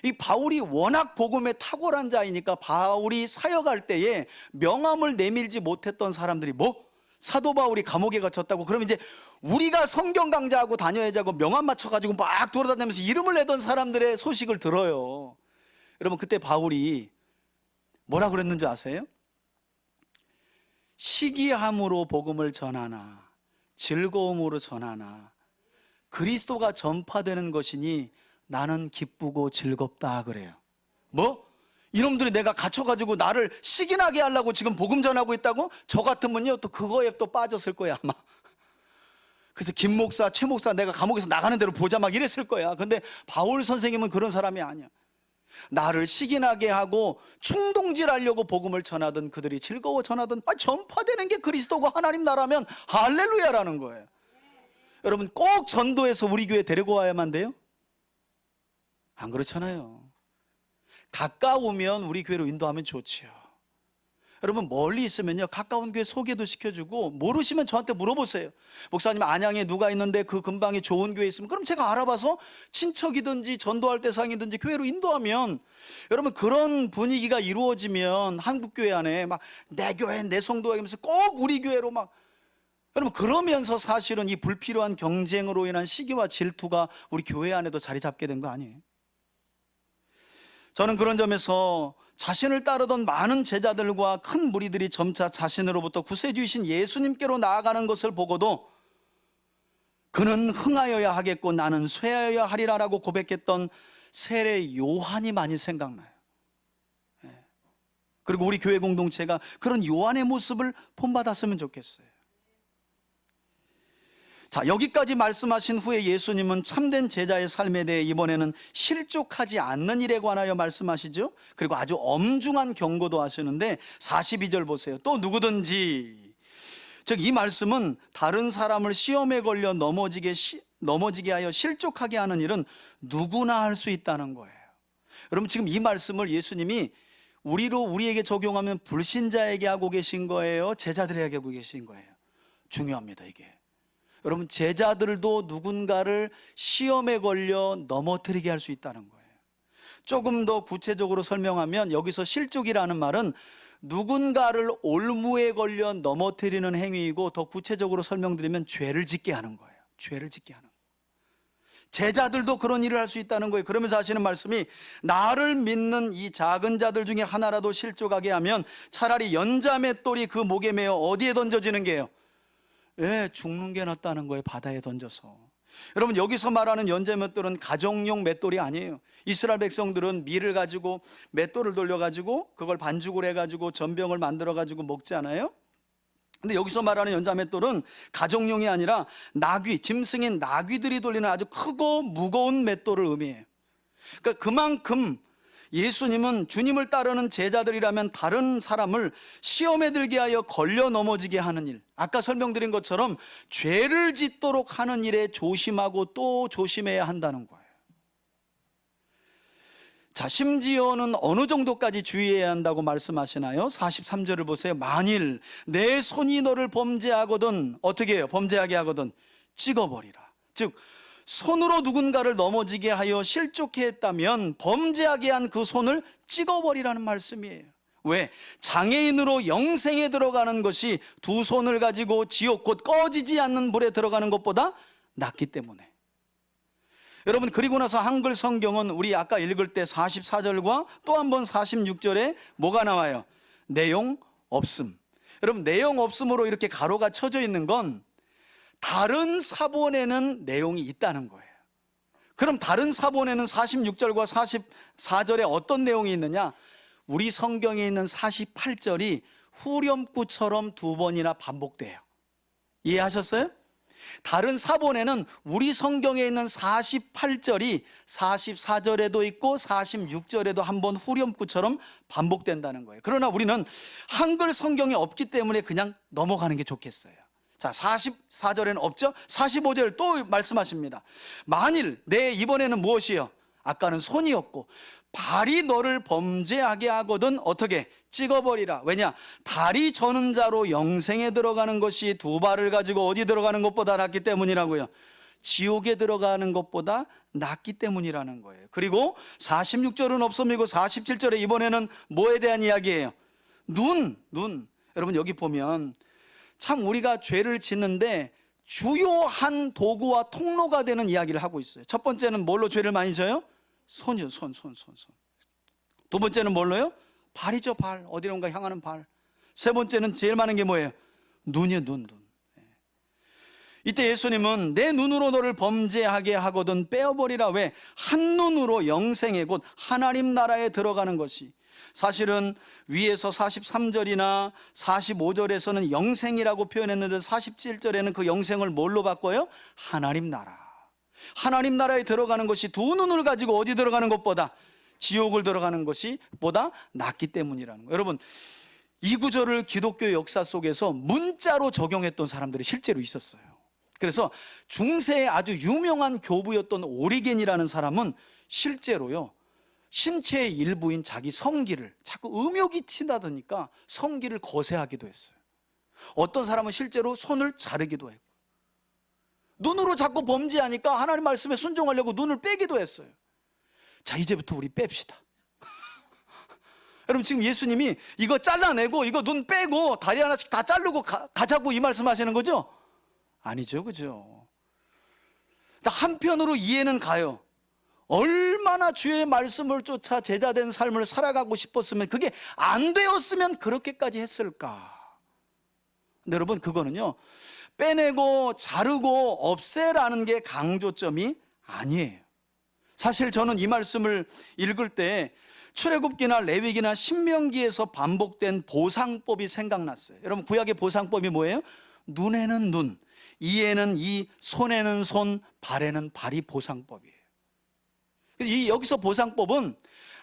이 바울이 워낙 복음에 탁월한 자이니까 바울이 사역할 때에 명함을 내밀지 못했던 사람들이 사도 바울이 감옥에 갇혔다고 그러면 이제 우리가 성경 강좌하고 다녀야지 하고 명함 맞춰가지고 막 돌아다니면서 이름을 내던 사람들의 소식을 들어요. 여러분, 그때 바울이 뭐라 그랬는 줄 아세요? 시기함으로 복음을 전하나 즐거움으로 전하나 그리스도가 전파되는 것이니 나는 기쁘고 즐겁다 그래요. 이놈들이 내가 갇혀가지고 나를 시기나게 하려고 지금 복음 전하고 있다고? 저 같으면요 또 그거에 또 빠졌을 거야 아마. 그래서 김 목사, 최 목사 내가 감옥에서 나가는 대로 보자 막 이랬을 거야. 근데 바울 선생님은 그런 사람이 아니야. 나를 시기나게 하고 충동질하려고 복음을 전하던 그들이 즐거워 전하던 전파되는 게 그리스도고 하나님 나라면 할렐루야라는 거예요. 여러분, 꼭 전도해서 우리 교회 데리고 와야만 돼요? 안 그렇잖아요. 가까우면 우리 교회로 인도하면 좋지요. 여러분, 멀리 있으면요 가까운 교회 소개도 시켜주고 모르시면 저한테 물어보세요. 목사님, 안양에 누가 있는데 그 근방에 좋은 교회 있으면 그럼 제가 알아봐서 친척이든지 전도할 대상이든지 교회로 인도하면, 여러분 그런 분위기가 이루어지면 한국교회 안에 막 내 교회 내 성도 하면서 꼭 우리 교회로 막, 여러분 그러면서 사실은 이 불필요한 경쟁으로 인한 시기와 질투가 우리 교회 안에도 자리 잡게 된 거 아니에요? 저는 그런 점에서 자신을 따르던 많은 제자들과 큰 무리들이 점차 자신으로부터 구세주이신 예수님께로 나아가는 것을 보고도 그는 흥하여야 하겠고 나는 쇠하여야 하리라라고 고백했던 세례 요한이 많이 생각나요. 그리고 우리 교회 공동체가 그런 요한의 모습을 본받았으면 좋겠어요. 자, 여기까지 말씀하신 후에 예수님은 참된 제자의 삶에 대해 이번에는 실족하지 않는 일에 관하여 말씀하시죠. 그리고 아주 엄중한 경고도 하시는데 42절 보세요. 또 누구든지, 즉 이 말씀은 다른 사람을 시험에 걸려 넘어지게 하여 실족하게 하는 일은 누구나 할 수 있다는 거예요. 여러분, 지금 이 말씀을 예수님이 우리에게 적용하면 불신자에게 하고 계신 거예요? 제자들에게 하고 계신 거예요? 중요합니다, 이게. 여러분, 제자들도 누군가를 시험에 걸려 넘어뜨리게 할 수 있다는 거예요. 조금 더 구체적으로 설명하면 여기서 실족이라는 말은 누군가를 올무에 걸려 넘어뜨리는 행위이고, 더 구체적으로 설명드리면 죄를 짓게 하는 거예요. 죄를 짓게 하는 거예요. 제자들도 그런 일을 할 수 있다는 거예요. 그러면서 하시는 말씀이 나를 믿는 이 작은 자들 중에 하나라도 실족하게 하면 차라리 연자맷돌이 그 목에 매어 어디에 던져지는 게요? 죽는 게 낫다는 거예요. 바다에 던져서. 여러분, 여기서 말하는 연재 맷돌은 가정용 맷돌이 아니에요. 이스라엘 백성들은 밀을 가지고 맷돌을 돌려가지고 그걸 반죽을 해가지고 전병을 만들어가지고 먹지 않아요? 근데 여기서 말하는 연자 맷돌은 가정용이 아니라 나귀, 짐승인 나귀들이 돌리는 아주 크고 무거운 맷돌을 의미해요. 그러니까 그만큼 예수님은 주님을 따르는 제자들이라면 다른 사람을 시험에 들게 하여 걸려 넘어지게 하는 일, 아까 설명드린 것처럼 죄를 짓도록 하는 일에 조심하고 또 조심해야 한다는 거예요. 자, 심지어는 어느 정도까지 주의해야 한다고 말씀하시나요? 43절을 보세요. 만일 내 손이 너를 범죄하거든, 어떻게 해요? 범죄하게 하거든 찍어버리라. 즉 손으로 누군가를 넘어지게 하여 실족해 했다면 범죄하게 한 그 손을 찍어버리라는 말씀이에요. 왜? 장애인으로 영생에 들어가는 것이 두 손을 가지고 지옥, 곧 꺼지지 않는 물에 들어가는 것보다 낫기 때문에. 여러분, 그리고 나서 한글 성경은 우리 아까 읽을 때 44절과 또 한 번 46절에 뭐가 나와요? 내용 없음. 여러분, 내용 없음으로 이렇게 가로가 쳐져 있는 건 다른 사본에는 내용이 있다는 거예요. 그럼 다른 사본에는 46절과 44절에 어떤 내용이 있느냐? 우리 성경에 있는 48절이 후렴구처럼 두 번이나 반복돼요. 이해하셨어요? 다른 사본에는 우리 성경에 있는 48절이 44절에도 있고 46절에도 한번 후렴구처럼 반복된다는 거예요. 그러나 우리는 한글 성경이 없기 때문에 그냥 넘어가는 게 좋겠어요. 자, 44절에는 없죠? 45절 또 말씀하십니다. 만일 이번에는 무엇이요? 아까는 손이었고 발이 너를 범죄하게 하거든 어떻게? 찍어버리라. 왜냐? 다리 저는 자로 영생에 들어가는 것이 두 발을 가지고 어디 들어가는 것보다 낫기 때문이라고요. 지옥에 들어가는 것보다 낫기 때문이라는 거예요. 그리고 46절은 없음이고 47절에 이번에는 뭐에 대한 이야기예요? 눈. 여러분, 여기 보면 참 우리가 죄를 짓는데 주요한 도구와 통로가 되는 이야기를 하고 있어요. 첫 번째는 뭘로 죄를 많이 져요? 손이요. 손. 두 번째는 뭘로요? 발이죠. 발. 어디론가 향하는 발. 세 번째는 제일 많은 게 뭐예요? 눈이요. 눈. 이때 예수님은 내 눈으로 너를 범죄하게 하거든 빼어버리라. 왜? 한눈으로 영생에 곧 하나님 나라에 들어가는 것이, 사실은 위에서 43절이나 45절에서는 영생이라고 표현했는데 47절에는 그 영생을 뭘로 바꿔요? 하나님 나라. 하나님 나라에 들어가는 것이 두 눈을 가지고 어디 들어가는 것보다, 지옥을 들어가는 것이 보다 낫기 때문이라는 거예요. 여러분, 이 구절을 기독교 역사 속에서 문자로 적용했던 사람들이 실제로 있었어요. 그래서 중세에 아주 유명한 교부였던 오리겐이라는 사람은 실제로요, 신체의 일부인 자기 성기를 자꾸 음욕이 친다더니까 성기를 거세하기도 했어요. 어떤 사람은 실제로 손을 자르기도 했고, 눈으로 자꾸 범죄하니까 하나님 말씀에 순종하려고 눈을 빼기도 했어요. 자, 이제부터 우리 뺍시다. 여러분, 지금 예수님이 이거 잘라내고 이거 눈 빼고 다리 하나씩 다 자르고 가자고 이 말씀하시는 거죠? 아니죠, 그죠? 한편으로 이해는 가요. 얼마나 주의 말씀을 쫓아 제자된 삶을 살아가고 싶었으면, 그게 안 되었으면 그렇게까지 했을까? 근데 여러분, 그거는요, 빼내고 자르고 없애라는 게 강조점이 아니에요. 사실 저는 이 말씀을 읽을 때 출애굽기나 레위기나 신명기에서 반복된 보상법이 생각났어요. 여러분, 구약의 보상법이 뭐예요? 눈에는 눈, 이에는 이, 손에는 손, 발에는 발이 보상법이에요. 그래서 여기서 보상법은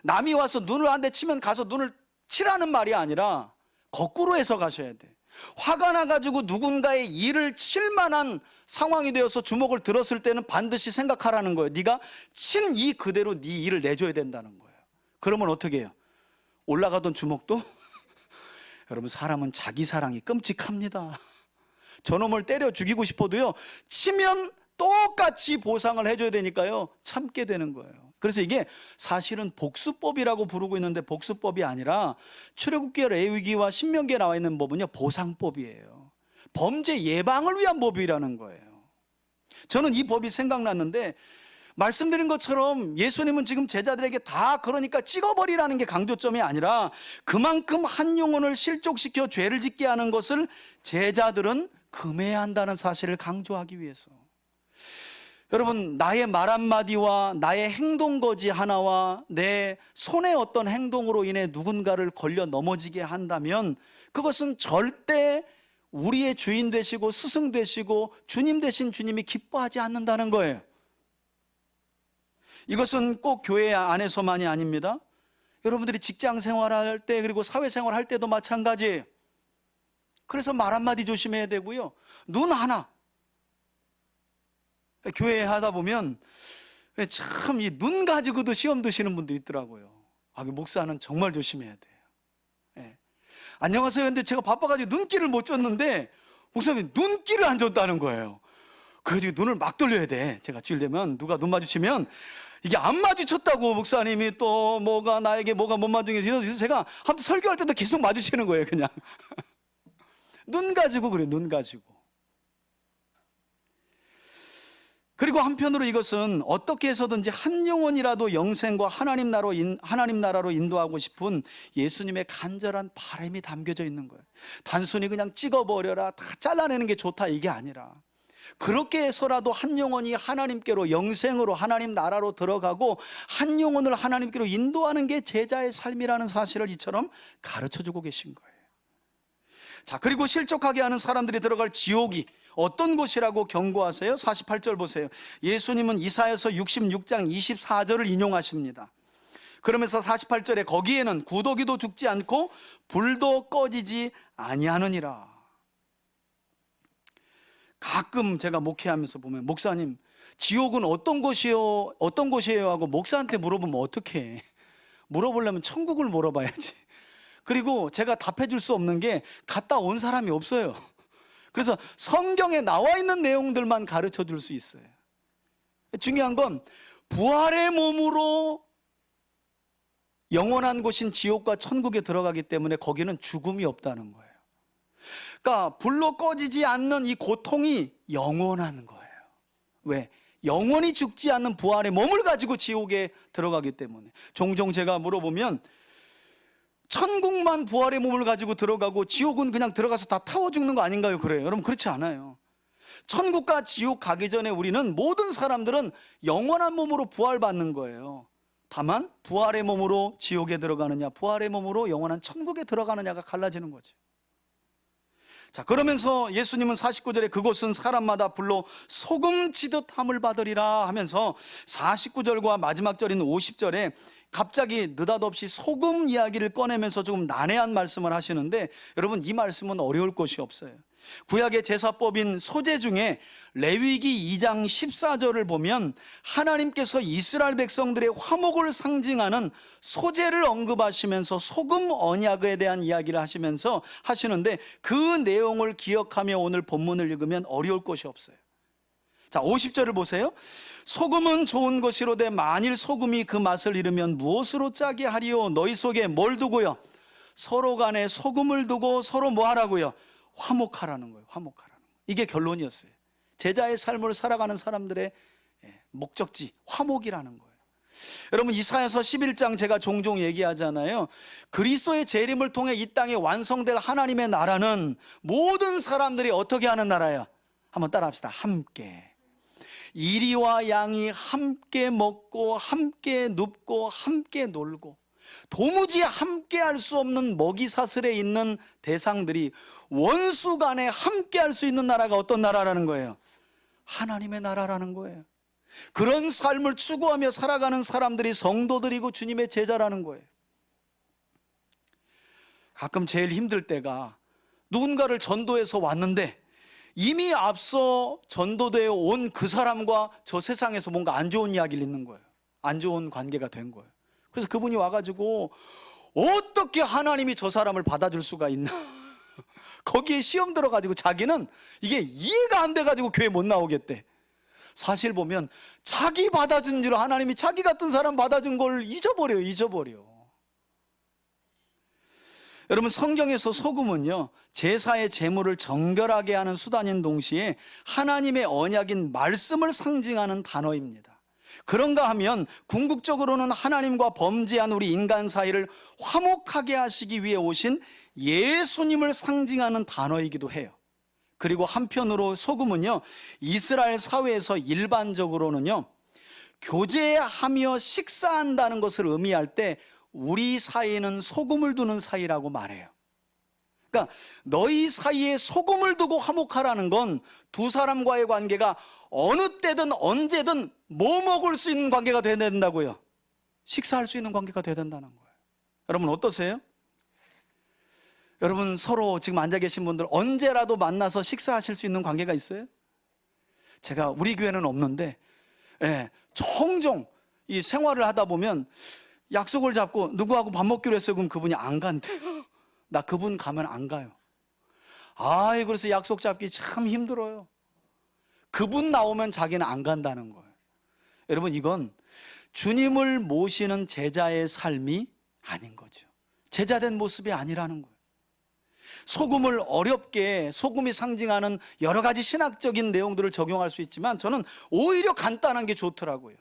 남이 와서 눈을 한 대 치면 가서 눈을 치라는 말이 아니라 거꾸로 해서 가셔야 돼. 화가 나가지고 누군가의 일을 칠 만한 상황이 되어서 주먹을 들었을 때는 반드시 생각하라는 거예요. 네가 친 이 그대로 네 일을 내줘야 된다는 거예요. 그러면 어떻게 해요? 올라가던 주먹도 여러분, 사람은 자기 사랑이 끔찍합니다. 저놈을 때려 죽이고 싶어도요, 치면 똑같이 보상을 해줘야 되니까요, 참게 되는 거예요. 그래서 이게 사실은 복수법이라고 부르고 있는데 복수법이 아니라 출애굽기와 레위기와 신명기에 나와 있는 법은요, 보상법이에요. 범죄 예방을 위한 법이라는 거예요. 저는 이 법이 생각났는데, 말씀드린 것처럼 예수님은 지금 제자들에게 다 그러니까 찍어버리라는 게 강조점이 아니라 그만큼 한 영혼을 실족시켜 죄를 짓게 하는 것을 제자들은 금해야 한다는 사실을 강조하기 위해서. 여러분, 나의 말 한마디와 나의 행동거지 하나와 내 손의 어떤 행동으로 인해 누군가를 걸려 넘어지게 한다면 그것은 절대 우리의 주인 되시고 스승 되시고 주님 되신 주님이 기뻐하지 않는다는 거예요. 이것은 꼭 교회 안에서만이 아닙니다. 여러분들이 직장 생활할 때 그리고 사회생활 할 때도 마찬가지예요. 그래서 말 한마디 조심해야 되고요. 눈 하나. 교회 하다 보면 참 이 눈 가지고도 시험 드시는 분들이 있더라고요. 목사는 정말 조심해야 돼요. 예. 안녕하세요. 근데 제가 바빠가지고 눈길을 못 줬는데 목사님 눈길을 안 줬다는 거예요. 그래가지고 눈을 막 돌려야 돼. 제가 주일되면 누가 눈 마주치면 이게 안 마주쳤다고 목사님이 또 뭐가 나에게 뭐가 못 마주치게 그래서 제가 한번 설교할 때도 계속 마주치는 거예요. 그냥 눈 가지고 그래, 눈 가지고. 그리고 한편으로 이것은 어떻게 해서든지 한 영혼이라도 영생과 하나님 나라로 인도하고 싶은 예수님의 간절한 바람이 담겨져 있는 거예요. 단순히 그냥 찍어버려라, 다 잘라내는 게 좋다 이게 아니라 그렇게 해서라도 한 영혼이 하나님께로 영생으로 하나님 나라로 들어가고 한 영혼을 하나님께로 인도하는 게 제자의 삶이라는 사실을 이처럼 가르쳐주고 계신 거예요. 자, 그리고 실족하게 하는 사람들이 들어갈 지옥이 어떤 곳이라고 경고하세요? 48절 보세요. 예수님은 이사야서 66장 24절을 인용하십니다. 그러면서 48절에 거기에는 구더기도 죽지 않고 불도 꺼지지 아니하느니라. 가끔 제가 목회하면서 보면 목사님 지옥은 어떤 곳이요 하고 목사한테 물어보면 어떡해. 물어보려면 천국을 물어봐야지. 그리고 제가 답해 줄 수 없는 게 갔다 온 사람이 없어요. 그래서 성경에 나와 있는 내용들만 가르쳐 줄 수 있어요. 중요한 건 부활의 몸으로 영원한 곳인 지옥과 천국에 들어가기 때문에 거기는 죽음이 없다는 거예요. 그러니까 불로 꺼지지 않는 이 고통이 영원한 거예요. 왜? 영원히 죽지 않는 부활의 몸을 가지고 지옥에 들어가기 때문에. 종종 제가 물어보면 천국만 부활의 몸을 가지고 들어가고 지옥은 그냥 들어가서 다 타워 죽는 거 아닌가요? 그래요. 여러분 그렇지 않아요. 천국과 지옥 가기 전에 우리는 모든 사람들은 영원한 몸으로 부활받는 거예요. 다만 부활의 몸으로 지옥에 들어가느냐 부활의 몸으로 영원한 천국에 들어가느냐가 갈라지는 거죠. 자, 그러면서 예수님은 49절에 그곳은 사람마다 불로 소금치듯 함을 받으리라 하면서 49절과 마지막 절인 50절에 갑자기 느닷없이 소금 이야기를 꺼내면서 조금 난해한 말씀을 하시는데 여러분 이 말씀은 어려울 것이 없어요. 구약의 제사법인 소제 중에 레위기 2장 14절을 보면 하나님께서 이스라엘 백성들의 화목을 상징하는 소제를 언급하시면서 소금 언약에 대한 이야기를 하시면서 하시는데 그 내용을 기억하며 오늘 본문을 읽으면 어려울 것이 없어요. 자, 50절을 보세요. 소금은 좋은 것이로되 만일 소금이 그 맛을 잃으면 무엇으로 짜게 하리요? 너희 속에 뭘 두고요? 서로 간에 소금을 두고 서로 뭐 하라고요? 화목하라는 거예요. 화목하라는 거예요. 이게 결론이었어요. 제자의 삶을 살아가는 사람들의 목적지 화목이라는 거예요. 여러분 이사야서 11장 제가 종종 얘기하잖아요. 그리스도의 재림을 통해 이 땅에 완성될 하나님의 나라는 모든 사람들이 어떻게 하는 나라예요? 한번 따라합시다. 함께. 이리와 양이 함께 먹고 함께 눕고 함께 놀고 도무지 함께 할 수 없는 먹이 사슬에 있는 대상들이 원수 간에 함께 할 수 있는 나라가 어떤 나라라는 거예요? 하나님의 나라라는 거예요. 그런 삶을 추구하며 살아가는 사람들이 성도들이고 주님의 제자라는 거예요. 가끔 제일 힘들 때가 누군가를 전도해서 왔는데 이미 앞서 전도되어 온 그 사람과 저 세상에서 뭔가 안 좋은 이야기를 읽는 거예요. 안 좋은 관계가 된 거예요. 그래서 그분이 와가지고 어떻게 하나님이 저 사람을 받아줄 수가 있나 거기에 시험 들어가지고 자기는 이게 이해가 안 돼가지고 교회 못 나오겠대. 사실 보면 자기 받아준 줄 하나님이 자기 같은 사람 받아준 걸 잊어버려. 여러분 성경에서 소금은요 제사의 제물을 정결하게 하는 수단인 동시에 하나님의 언약인 말씀을 상징하는 단어입니다. 그런가 하면 궁극적으로는 하나님과 범죄한 우리 인간 사이를 화목하게 하시기 위해 오신 예수님을 상징하는 단어이기도 해요. 그리고 한편으로 소금은요, 이스라엘 사회에서 일반적으로는요, 교제하며 식사한다는 것을 의미할 때 우리 사이에는 소금을 두는 사이라고 말해요. 그러니까 너희 사이에 소금을 두고 화목하라는 건 두 사람과의 관계가 어느 때든 언제든 뭐 먹을 수 있는 관계가 돼야 된다고요. 식사할 수 있는 관계가 돼야 된다는 거예요. 여러분 어떠세요? 여러분 서로 지금 앉아 계신 분들 언제라도 만나서 식사하실 수 있는 관계가 있어요? 제가 우리 교회는 없는데 종종 이 생활을 하다 보면 약속을 잡고 누구하고 밥 먹기로 했어요. 그럼 그분이 안 간대요. 나 그분 가면 안 가요. 그래서 약속 잡기 참 힘들어요. 그분 나오면 자기는 안 간다는 거예요. 여러분 이건 주님을 모시는 제자의 삶이 아닌 거죠. 제자된 모습이 아니라는 거예요. 소금을 어렵게, 소금이 상징하는 여러 가지 신학적인 내용들을 적용할 수 있지만 저는 오히려 간단한 게 좋더라고요.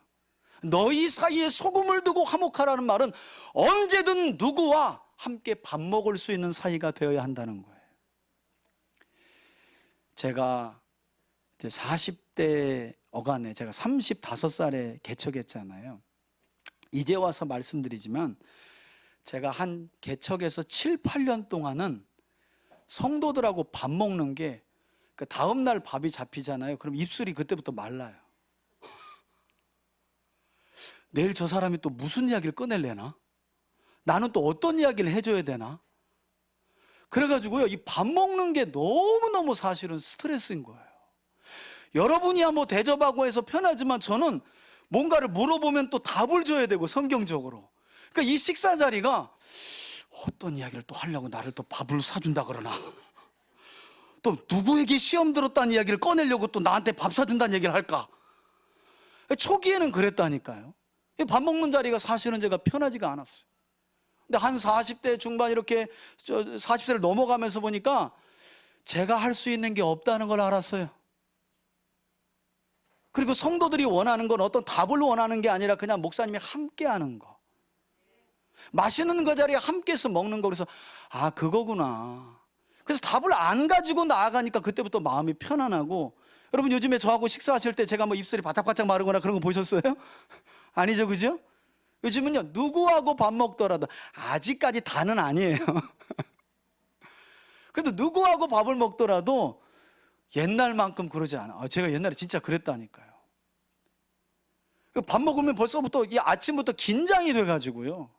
너희 사이에 소금을 두고 화목하라는 말은 언제든 누구와 함께 밥 먹을 수 있는 사이가 되어야 한다는 거예요. 제가 이제 40대 어간에 제가 35살에 개척했잖아요. 이제 와서 말씀드리지만 제가 한 개척에서 7, 8년 동안은 성도들하고 밥 먹는 게 그 다음 날 밥이 잡히잖아요. 그럼 입술이 그때부터 말라요. 내일 저 사람이 또 무슨 이야기를 꺼낼래나? 나는 또 어떤 이야기를 해줘야 되나? 그래가지고요, 이 밥 먹는 게 너무너무 사실은 스트레스인 거예요. 여러분이야 뭐 대접하고 해서 편하지만 저는 뭔가를 물어보면 또 답을 줘야 되고 성경적으로. 그러니까 이 식사 자리가 어떤 이야기를 또 하려고 나를 또 밥을 사준다 그러나, 또 누구에게 시험 들었다는 이야기를 꺼내려고 또 나한테 밥 사준다는 얘기를 할까? 초기에는 그랬다니까요. 밥 먹는 자리가 사실은 제가 편하지가 않았어요. 근데 한 40대 중반 이렇게 40세를 넘어가면서 보니까 제가 할 수 있는 게 없다는 걸 알았어요. 그리고 성도들이 원하는 건 어떤 답을 원하는 게 아니라 그냥 목사님이 함께 하는 거, 맛있는 그 자리에 함께해서 먹는 거. 그래서 그거구나. 그래서 답을 안 가지고 나아가니까 그때부터 마음이 편안하고. 여러분 요즘에 저하고 식사하실 때 제가 뭐 입술이 바짝바짝 마르거나 그런 거 보셨어요? 아니죠, 그죠? 요즘은요, 누구하고 밥 먹더라도, 아직까지 다는 아니에요. 그래도 누구하고 밥을 먹더라도 옛날만큼 그러지 않아. 제가 옛날에 진짜 그랬다니까요. 밥 먹으면 벌써부터 이 아침부터 긴장이 돼가지고요.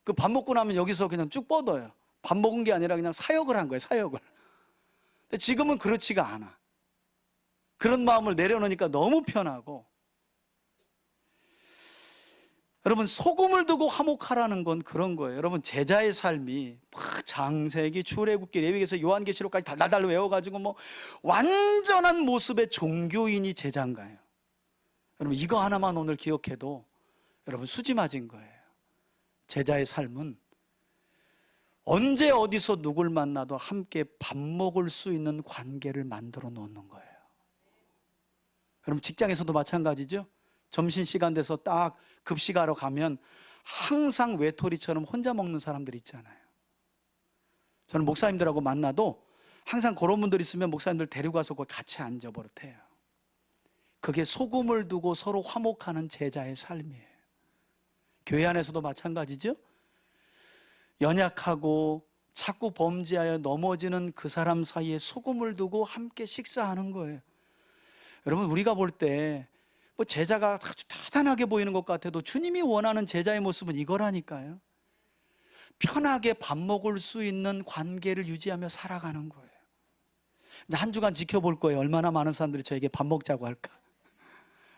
그 밥 먹고 나면 여기서 그냥 쭉 뻗어요. 밥 먹은 게 아니라 그냥 사역을 한 거예요, 사역을. 근데 지금은 그렇지가 않아. 그런 마음을 내려놓으니까 너무 편하고. 여러분 소금을 두고 화목하라는 건 그런 거예요. 여러분 제자의 삶이 창세기, 출애굽기, 레위기에서 요한계시록까지 달달달 외워가지고 뭐 완전한 모습의 종교인이 제자인가요? 여러분 이거 하나만 오늘 기억해도 여러분 수지 맞은 거예요. 제자의 삶은 언제 어디서 누굴 만나도 함께 밥 먹을 수 있는 관계를 만들어 놓는 거예요. 여러분 직장에서도 마찬가지죠. 점심시간 돼서 딱 급식하러 가면 항상 외톨이처럼 혼자 먹는 사람들 있잖아요. 저는 목사님들하고 만나도 항상 그런 분들 있으면 목사님들 데리고 가서 같이 앉아 버릇해요. 그게 소금을 두고 서로 화목하는 제자의 삶이에요. 교회 안에서도 마찬가지죠. 연약하고 자꾸 범죄하여 넘어지는 그 사람 사이에 소금을 두고 함께 식사하는 거예요. 여러분 우리가 볼 때 뭐 제자가 아주 대단하게 보이는 것 같아도 주님이 원하는 제자의 모습은 이거라니까요. 편하게 밥 먹을 수 있는 관계를 유지하며 살아가는 거예요. 이제 한 주간 지켜볼 거예요. 얼마나 많은 사람들이 저에게 밥 먹자고 할까.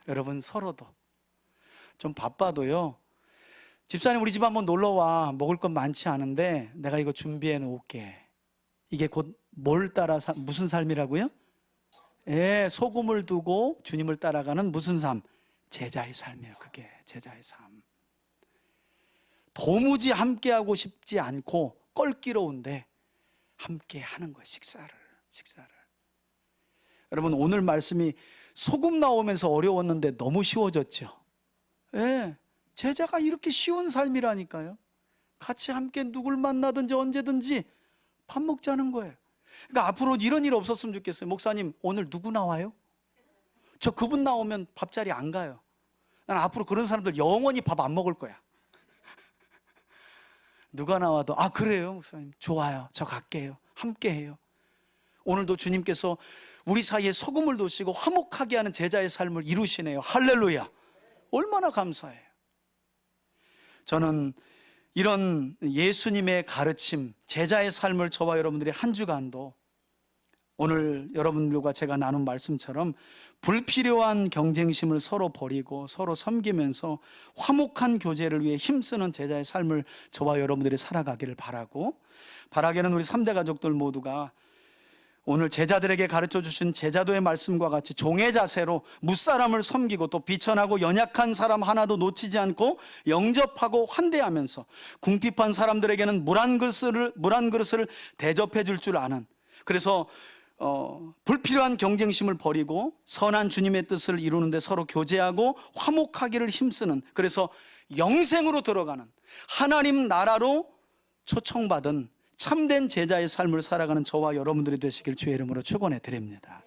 여러분 서로도 좀 바빠도요, 집사님 우리 집 한번 놀러와. 먹을 건 많지 않은데 내가 이거 준비해 놓을게. 이게 곧 뭘 따라 무슨 삶이라고요? 소금을 두고 주님을 따라가는 무슨 삶? 제자의 삶이에요. 그게 제자의 삶. 도무지 함께하고 싶지 않고 껄끄러운데 함께 하는 거예요. 식사를. 여러분 오늘 말씀이 소금 나오면서 어려웠는데 너무 쉬워졌죠. 제자가 이렇게 쉬운 삶이라니까요. 같이 함께 누굴 만나든지 언제든지 밥 먹자는 거예요. 그러니까 앞으로 이런 일 없었으면 좋겠어요. 목사님, 오늘 누구 나와요? 저 그분 나오면 밥자리 안 가요. 난 앞으로 그런 사람들 영원히 밥 안 먹을 거야. 누가 나와도 아 그래요 목사님 좋아요 저 갈게요 함께 해요. 오늘도 주님께서 우리 사이에 소금을 두시고 화목하게 하는 제자의 삶을 이루시네요. 할렐루야. 얼마나 감사해요. 저는 이런 예수님의 가르침, 제자의 삶을 저와 여러분들이 한 주간도 오늘 여러분들과 제가 나눈 말씀처럼 불필요한 경쟁심을 서로 버리고 서로 섬기면서 화목한 교제를 위해 힘쓰는 제자의 삶을 저와 여러분들이 살아가기를 바라고, 바라기는 우리 3대 가족들 모두가 오늘 제자들에게 가르쳐 주신 제자도의 말씀과 같이 종의 자세로 무사람을 섬기고 또 비천하고 연약한 사람 하나도 놓치지 않고 영접하고 환대하면서 궁핍한 사람들에게는 물 한 그릇을 대접해 줄 줄 아는, 그래서 불필요한 경쟁심을 버리고 선한 주님의 뜻을 이루는데 서로 교제하고 화목하기를 힘쓰는, 그래서 영생으로 들어가는 하나님 나라로 초청받은 참된 제자의 삶을 살아가는 저와 여러분들이 되시길 주의 이름으로 축원해 드립니다.